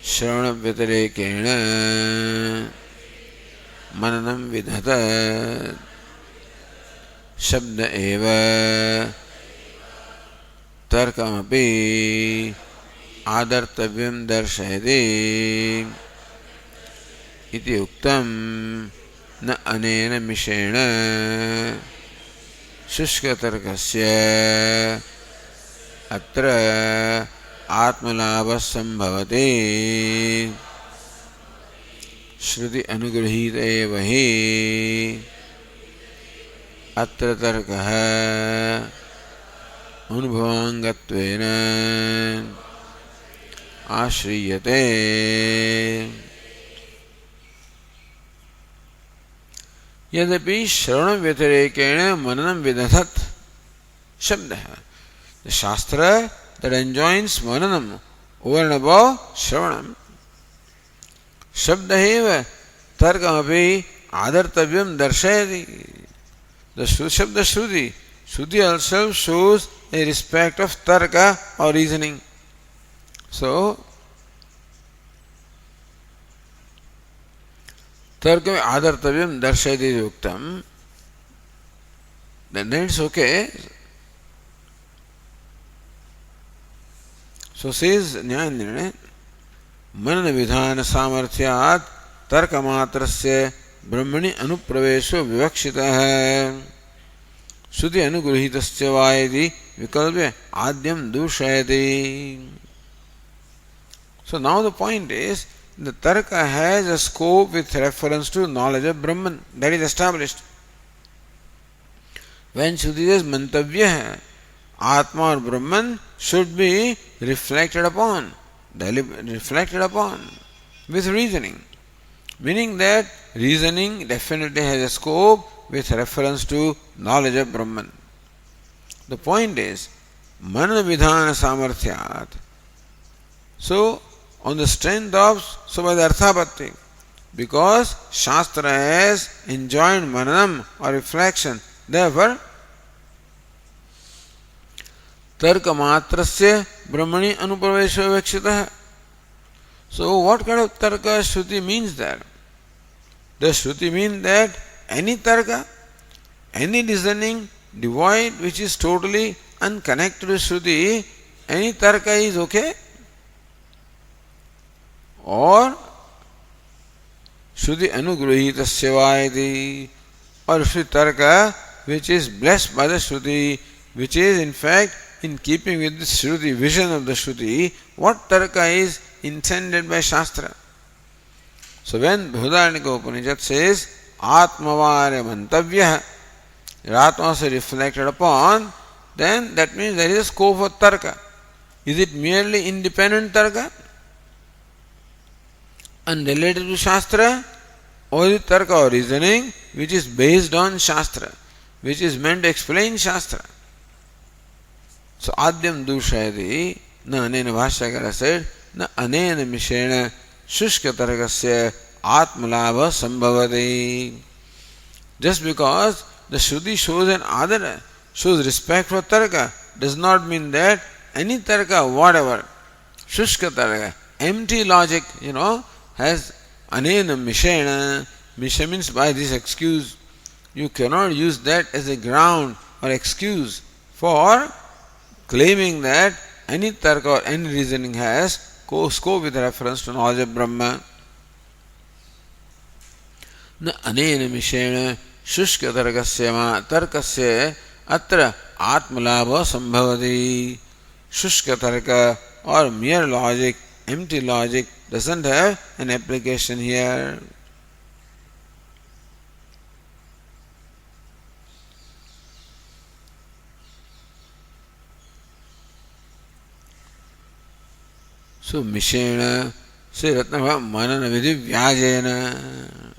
Shravana Vyatirekena Mananam Vidhata Shabda Eva Tarkamapi Adartavyam Darshayati Iti Uktam Na Anena Mishena Shushka Tarkasya Atra Atmalabha Sambhavate Shruti Anugrahita eva hi Atra Tarkaha Anubhavangatvena Ashriyate. Yadapi Shravana Vyatirekena Mananam Vidhathat Shabdaha. The Shastra that enjoins Mananam over and above Shravanam. Shabdaheva Tarkamapi Adartavyam Darshayati. The Shabda Shruti. Shruti also shows a respect of Tarka or reasoning. So, Tarka Adartavyam Darshayati Yuktam. Then it's okay. So says Nyayandrine, Manana Vidhana Samarthyat Tarkamatrasya Brahmani Anupravesho Vivakshitaha Shruti Anugrahitasya Vayati Vikalvya Adyam Dushayati. So now the point is, the Tarka has a scope with reference to knowledge of Brahman. That is established. When Shruti says Mantavya, Atma or Brahman should be reflected upon with reasoning. Meaning that reasoning definitely has a scope with reference to knowledge of Brahman. The point is, Manana Vidhana Samarthyat. So, on the strength of, so by the Arthapatti, because Shastra has enjoined Mananam or reflection, therefore, Tarkamatrasya Brahmani Anupravesha Vakshitaha. So, what kind of Tarka Shruti means there? Does Shruti mean that any Tarka, any reasoning devoid which is totally unconnected with Shruti, any Tarka is okay? Or Shruti Anugrahitasya Vayati, or Shruti Tarka which is blessed by the Shruti, which is in fact in keeping with the Shruti, vision of the Shruti, what Tarka is intended by Shastra. So when Bhudarnika Upanishad says, Atmavare Mantavya, Atma is reflected upon, then that means there is a scope for Tarka. Is it merely independent Tarka? unrelated to Shastra, or the tarka or reasoning which is based on Shastra, which is meant to explain Shastra. So Adyam Dushayati, na anena Bhashyakara said, na anena mishena shushka tarkasya atmalabha sambhavati. Just because the Shruti shows an adara, shows respect for tarka, does not mean that any tarka, whatever, shushka tarka, empty logic, has anena mishena. Misha means by this excuse. You cannot use that as a ground or excuse for claiming that any tarka or any reasoning has scope with reference to knowledge of Brahma. न अनेन मिषेण शुष्क तर्कस्य अत्र आत्मलाभ संभवति. शुष्क tarka or mere logic, empty logic doesn't have an application here. So mishena, say ratnava manana vidhi vyajena.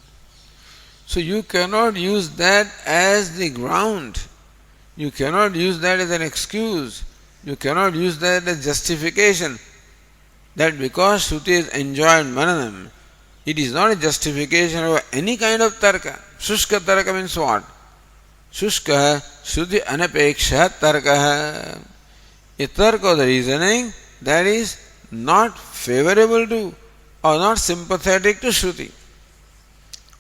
So you cannot use that as the ground. You cannot use that as an excuse. You cannot use that as justification. That because Shruti has enjoined mananam, it is not a justification of any kind of tarka. Shushka tarka means what? Shushka Shruti anapeksha tarka. A tarka of the reasoning that is not favorable to or not sympathetic to Shruti.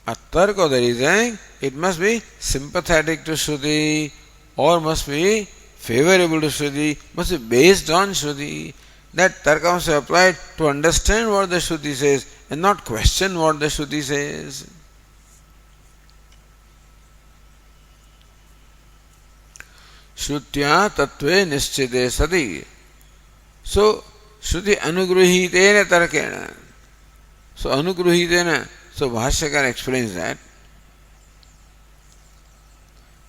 A tarka of the reasoning, it must be sympathetic to Shruti or must be favorable to Shruti, must be based on Shruti. That tarka must be applied to understand what the Shruti says and not question what the Shruti says. Shrutya tattve nischite sati. So, Shruti anugruhitena tarkena. So, anugruhitena. So, Bhashyakara explains that.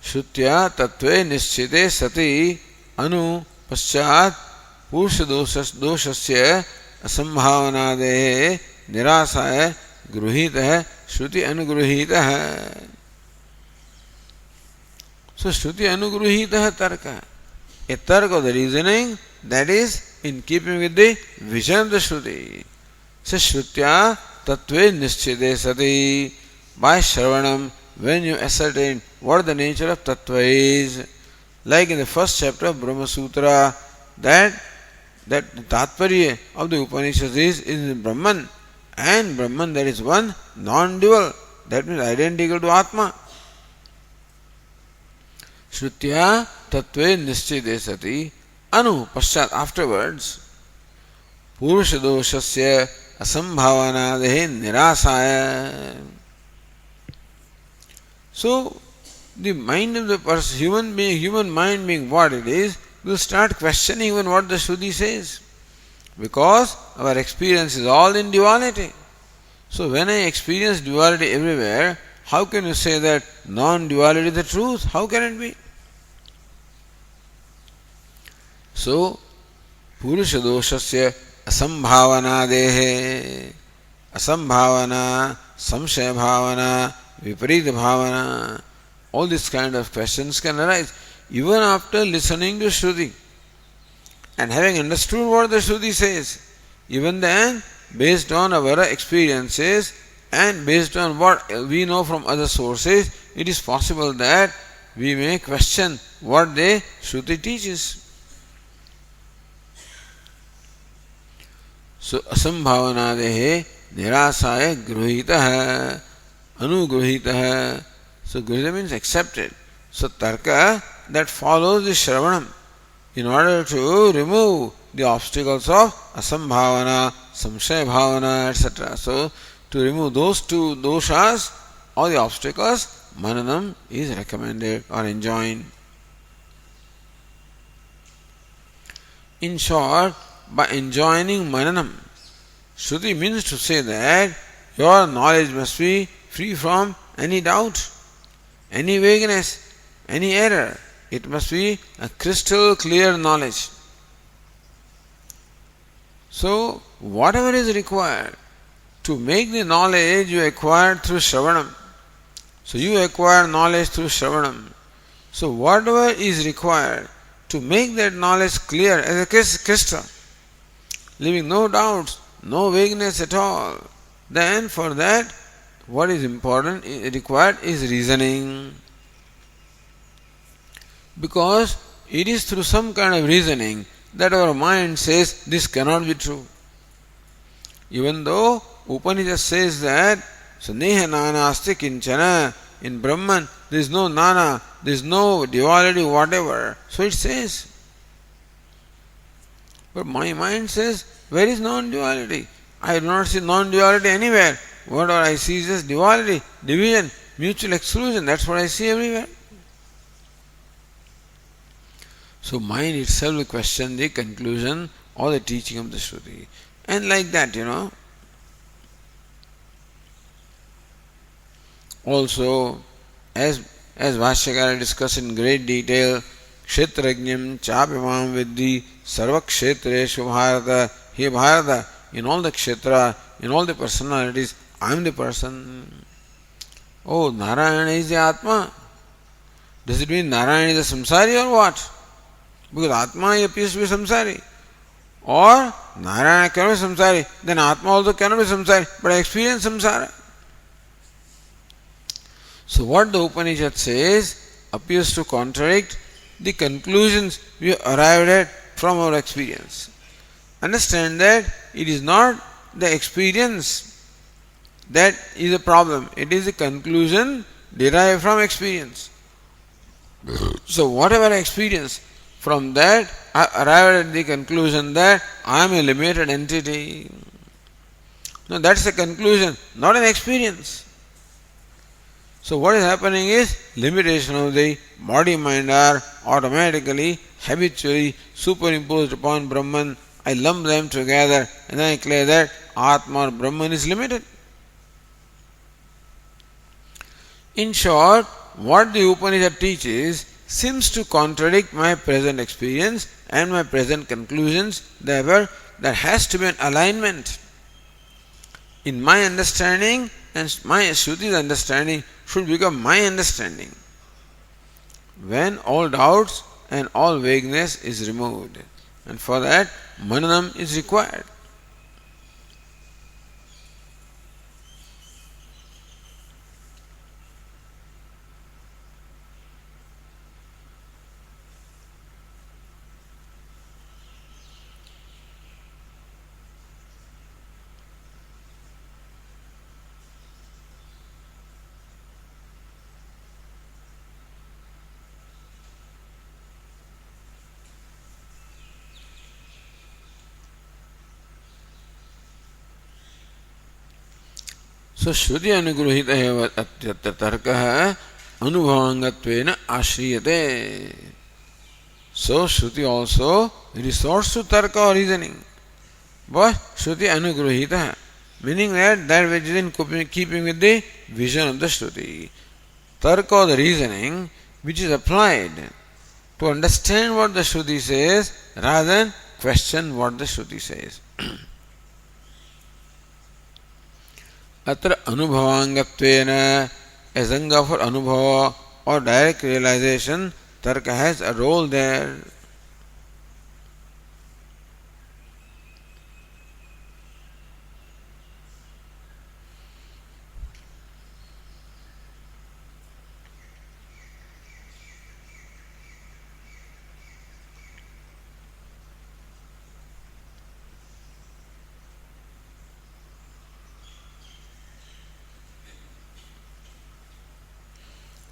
Shrutya tattve nischite sati anu paschat purusha doshasya asambhavanadehe nirasaya gruhitah shruti anugruhitah. So, shruti anugruhitah tarka. A tarka of the reasoning that is in keeping with the vision of the Shruti. So, Shrutya tattve nischite sati. By Shravanam, when you ascertain what the nature of tattva is, like in the first chapter of Brahma Sutra, that the tatparya of the Upanishad is in Brahman, and Brahman that is one, non-dual, that means identical to Atma. Shrutya tattve nischite sati anu paschat, afterwards, purusha doshasya asambhavanadehe nirasaya. So, the mind of the person, human mind being what it is, will start questioning even what the Shruti says. Because our experience is all in duality. So when I experience duality everywhere, how can you say that non-duality is the truth? How can it be? So, Purusha doshasya asambhavanadehe. Asambhavana, samshaya bhavana, viparita bhavana. All these kind of questions can arise even after listening to Shruti and having understood what the Shruti says. Even then, based on our experiences and based on what we know from other sources, it is possible that we may question what the Shruti teaches. So, asambhavanadehe nirasaya gruhitah anugruhitah. So, gruhita means accepted. So, tarka that follows the shravanam in order to remove the obstacles of asambhavana, samshaya bhavana, etc. So, to remove those two doshas or the obstacles, mananam is recommended or enjoined. In short, by enjoining mananam, Shruti means to say that your knowledge must be free from any doubt, any vagueness, any error. It must be a crystal clear knowledge. So, whatever is required to make the knowledge you acquired through Shravanam. So you acquire knowledge through Shravanam. So whatever is required to make that knowledge clear as a crystal, leaving no doubts, no vagueness at all, then for that what is important, required is reasoning. Because it is through some kind of reasoning that our mind says this cannot be true. Even though Upanishad says that Saneha Nanasti Kinchana, in Brahman there is no Nana, there is no duality, whatever. So it says. But my mind says, where is non-duality? I do not see non-duality anywhere. Whatever I see is just duality, division, mutual exclusion. That's what I see everywhere. So mind itself will question the conclusion or the teaching of the Shruti. And like that, Also, as Vashyakara discussed in great detail, Kshetrajñam chapimam vidhi sarva kshetreshu bharata. He Bharata, in all the kshetra, in all the personalities, I am the person. Oh, Narayana is the Atma. Does it mean Narayana is a samsari or what? Because Atma appears to be samsari. Or Narayana cannot be samsari, then Atma also cannot be samsari, but I experience samsara. So what the Upanishad says appears to contradict the conclusions we arrived at from our experience. Understand that it is not the experience that is a problem, it is the conclusion derived from experience. So whatever I experience, from that I arrived at the conclusion that I am a limited entity. No, that's the conclusion, not an experience. So what is happening is limitation of the body mind are automatically, habitually superimposed upon Brahman. I lump them together and then I declare that Atma or Brahman is limited. In short, what the Upanishad teaches seems to contradict my present experience and my present conclusions. Therefore, there has to be an alignment in my understanding, and my Shruti's understanding should become my understanding when all doubts and all vagueness is removed. And for that, Mananam is required. So Shruti Anugruhita eva atyatra tarkaha anubhavangatvena ashriyate. So Shruti also resorts to tarka or reasoning. But Shruti Anugruhita, meaning that which is in keeping with the vision of the Shruti. Tarka or the reasoning which is applied to understand what the Shruti says rather than question what the Shruti says. Atra anubhavangatvena, as anga for anubhava or direct realization, tarka has a role there.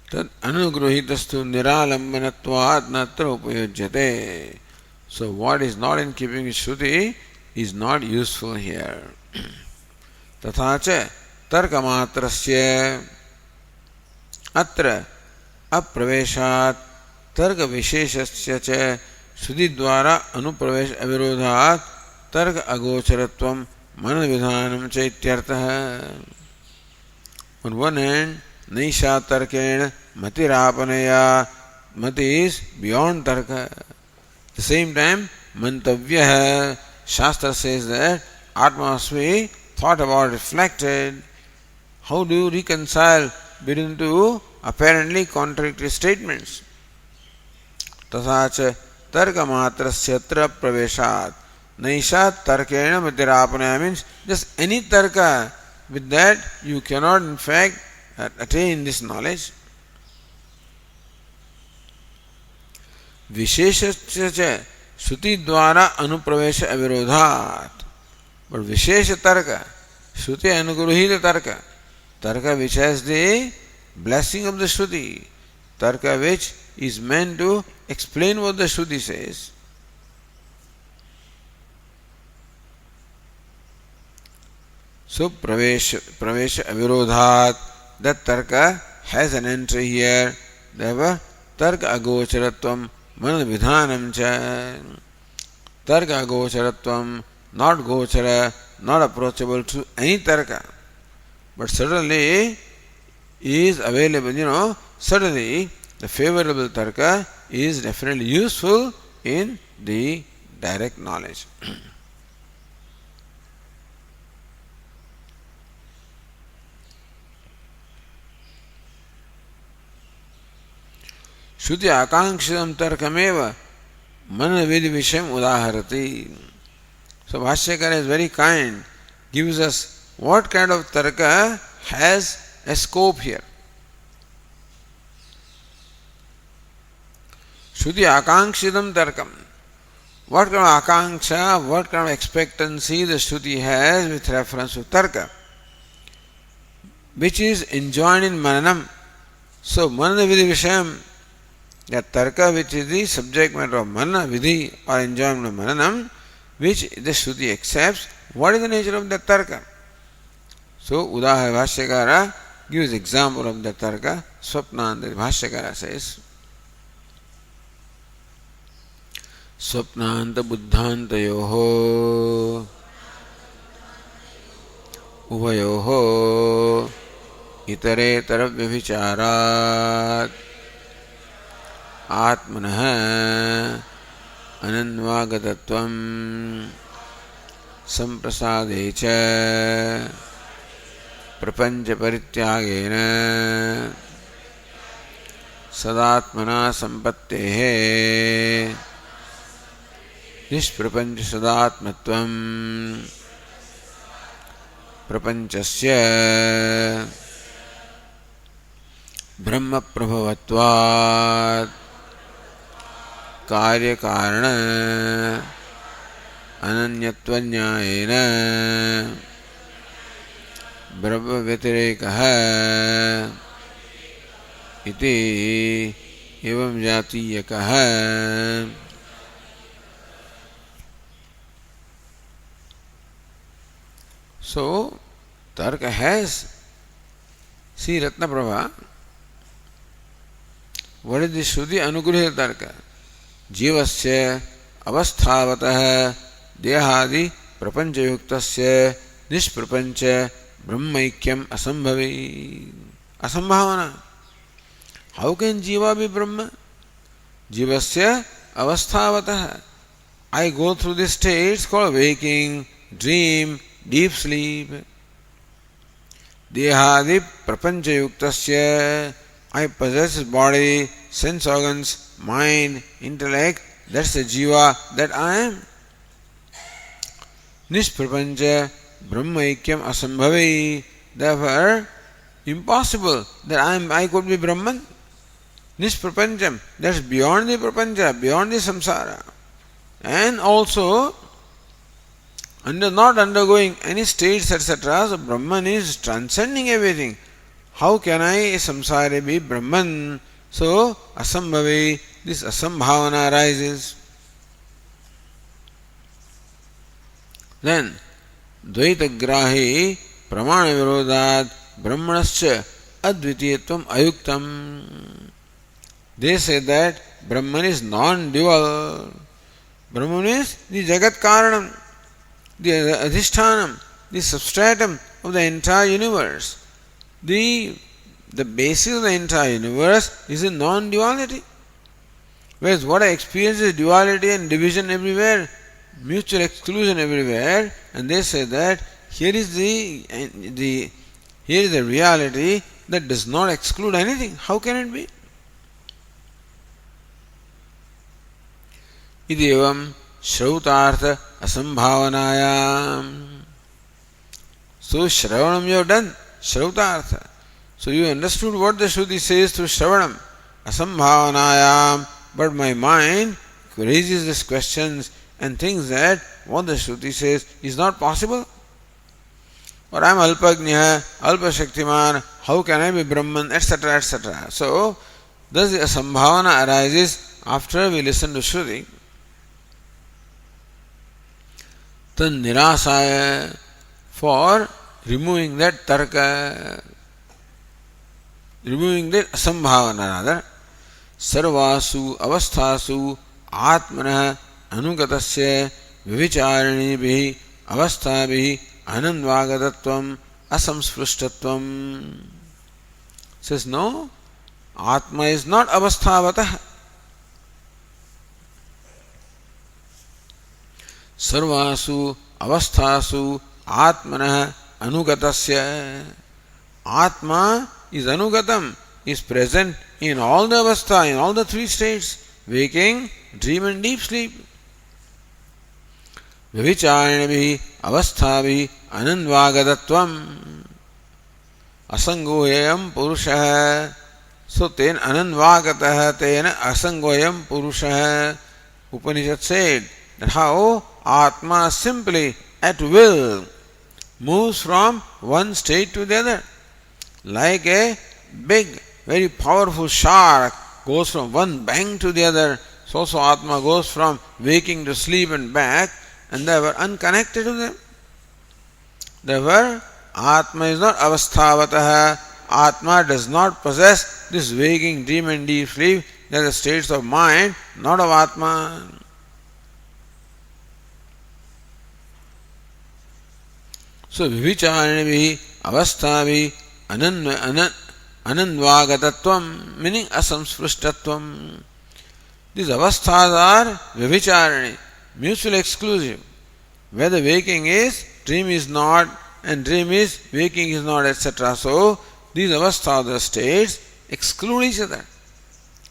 Tad anugruhitastu niralambanatvat natra upayojyate. So what is not in keeping with Shruti is not useful here. Tathacha tarkamatrasya atra apraveshat tarka visheshasya cha Shruti dvara anupravesh avirodhat tarka agocharatvam manavidhanam cha ityartha. On one hand, Naisha tarkena matirapanaya, mati is beyond tarka. At the same time, mantavya, Shastra says that Atma must be thought about, reflected, how do you reconcile between two apparently contradictory statements? तथा च तर्कमात्रस्यत्र प्रवेशात् नैषा तर्केण मतिरापनया, means just any tarka, with that you cannot in fact attain this knowledge. विशेषस्य च श्रुति द्वारा अनुप्रवेश अविरोधात्, but विशेष तर्क, श्रुति अनुगृहीत तर्क, tarka which has the blessing of the Shruti, tarka which is meant to explain what the Shruti says. So pravesh avirodhat, that tarka has an entry here. Therefore, tarka agocharatvam mana vidhanam cha. Tarka agocharatvam, not gochara, not approachable to any tarka, but certainly is available, certainly the favorable tarka is definitely useful in the direct knowledge. Shruti akankshitam tarkameva manavidi visham udaharati. So Bhashyakara is very kind, gives us what kind of tarka has a scope here. Shruti akankshitam tarkam. What kind of akanksha, what kind of expectancy the Shruti has with reference to tarka, which is enjoined in mananam. So manana vidhi vishayam, that tarka which is the subject matter of manana vidhi or enjoyment of mananam, which the Shruti accepts, what is the nature of that tarka? So Udahara Bhashyakara gives example of the tarka. Swapnanda Bhashyakara says, Swapnanta buddhantayoho uvayoho itaretara vyabhicharat atmanah ananvagatatvam samprasade cha prapancha parityagena sadatmana sampattehe निष्प्रपंच सदात्मत्वं प्रपंचस्य ब्रह्म प्रभवत्वात् कार्यकारण अनन्यत्वन्यायेन ब्रह्म व्यतिरेकः इति एवं जातीयकः. So, tarka has, see Ratna Prabha, what is the Shruti Anugrihita tarka? Jivasya avasthavatah dehadi prapanchayuktasya nishprapancha brahmaikyam asambhavi. Asambhavana. How can Jiva be Brahma? Jivasya avasthavatah. I go through the states called waking, dream, deep sleep. Dehadi prapancha yuktasya. I possess body, sense organs, mind, intellect. That's the jiva that I am. Nishprapancha brahmaikyam asambhavi. Therefore, impossible that I could be Brahman. Nishprapancham, that's beyond the prapancha, beyond the samsara. And also, not undergoing any states, etc. So Brahman is transcending everything. How can I, a samsari, be Brahman? So asambhavi, this asambhavana arises. Then dvaitagrahi pramana virodhat brahmanascha advitiyatvam ayuktam. They say that Brahman is non-dual. Brahman is the jagat karanam, the adhishthanam, the substratum of the entire universe. The basis of the entire universe is in non-duality. Whereas what I experience is duality and division everywhere, mutual exclusion everywhere, and they say that here is the reality that does not exclude anything. How can it be? Idyevam Shrautartha Asambhavanayam. So Shravanam you have done, Shrautartha. So you understood what the Shruti says through Shravanam, Asambhavanayam, but my mind raises these questions and thinks that what the Shruti says is not possible. Or I am Alpagnya, Alpashaktiman, how can I be Brahman, etc., etc. So, thus the Asambhavana arises after we listen to Shruti. Tan nirasaya, for removing that tarka, removing that asambhavana rather, sarvasu avasthasu atmanah anugatasya vivicharinibhi avasthabhi anandvagatatvam asamsprushtatvam. Says no, Atma is not avasthavatah. Sarvasu avasthasu atmanah anugatasya. Atma is anugatam, is present in all the avastha, in all the three states, waking, dream and deep sleep. Vivicharinavi avasthavi anandvagatatvam asangoyam purusha. So ten anandvagatah tena asangoyam purusha. Upanishad said that how Atma simply at will moves from one state to the other. Like a big, very powerful shark goes from one bank to the other, so Atma goes from waking to sleep and back, and they were unconnected to them. Therefore, Atma is not avasthavataha. Atma does not possess this waking, dream and deep sleep. They are the states of mind, not of Atma. So, vivicharinabhi avasthavi anandvagatatvam, meaning asamsprushtatvam. These avasthas are vivicharani, mutually exclusive. Where the waking is, dream is not, and dream is, waking is not, etc. So, these avasthas, the states, exclude each other.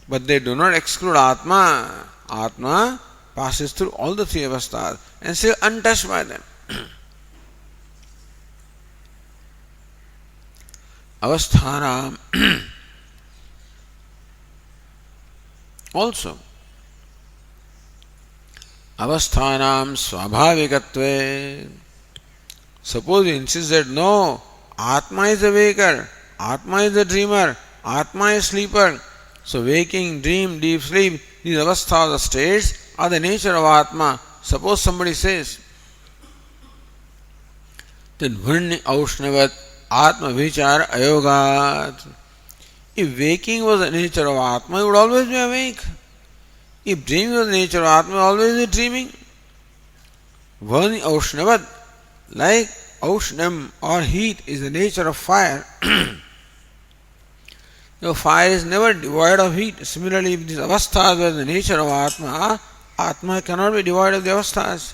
But they do not exclude Atma. Atma passes through all the three avasthas and still untouched by them. Avasthanam also. Avasthanam swabhavikatve. Suppose you insist that no, Atma is the waker, Atma is the dreamer, Atma is sleeper. So waking, dream, deep sleep, these avasthas, the states, are the nature of Atma. Suppose somebody says, then Vurni Aushnavat Atma Vichar Ayogat. If waking was the nature of Atma, he would always be awake. If dreaming was the nature of Atma, he would always be dreaming. Vurni Aushnavat, like Aushnam or heat is the nature of fire. Fire is never devoid of heat. Similarly, if these avasthas were the nature of Atma, Atma cannot be devoid of the avasthas.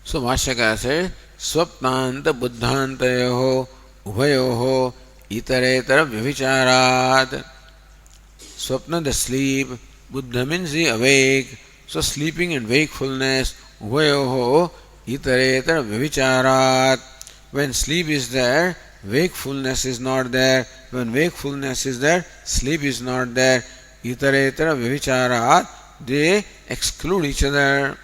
So Vashyaka said, Swapnanta buddhantayoho ubhayoho itaretara vyavicharat. Swapna, the sleep, buddha means the awake, so sleeping and wakefulness, ubhayoho itaretara vyavicharat. When sleep is there, wakefulness is not there. When wakefulness is there, sleep is not there. Itaretara vyavicharat, they exclude each other.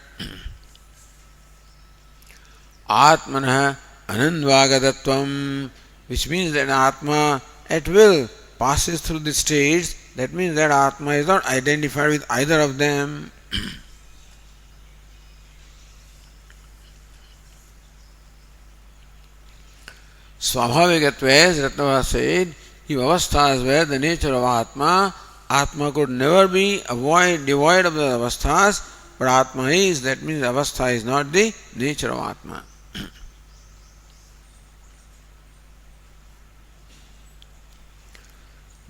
Atmanah anandvagatatvam, which means that Atma at will passes through the states. That means that Atma is not identified with either of them. Swabhavikatva, as Ratnava said, if avasthas were the nature of Atma, Atma could never be devoid of the avasthas, but Atma is, that means avastha is not the nature of Atma.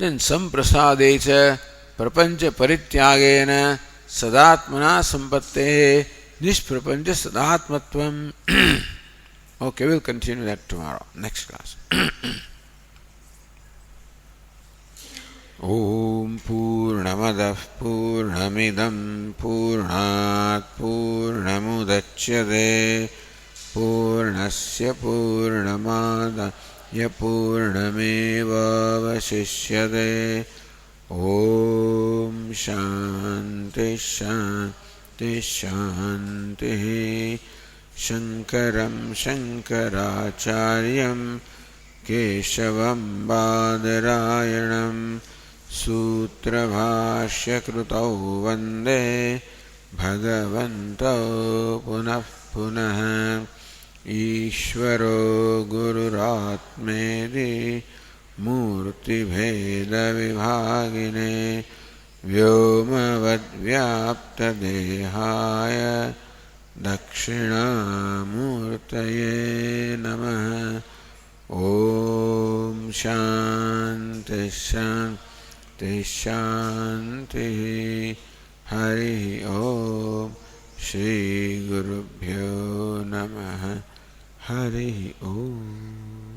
then samprasade cha prapancha parityagena sadatmana sampatte nishprapancha sadatmatvam. Okay, we'll continue that tomorrow, next class. Om Purnamadah Purnamidam Purnat Purnamudachyate Purnasya Purnamadaya Purnamevavashishyate. Om Shanti Shanti Shanti. Shankaram Shankaracharyam Keshavam Badarayanam Sutra Bhashya Krutau Vande Bhagavanto Punah Punah. Ishvaro Gururatmedi Murti Bheda Vibhagine Vyomavad Vyapta Dehaya Dakshinamurtaye Namaha. Om Shanti Shanti Shanti. Hari Om. Shri Gurubhyo Namaha. Hari Om.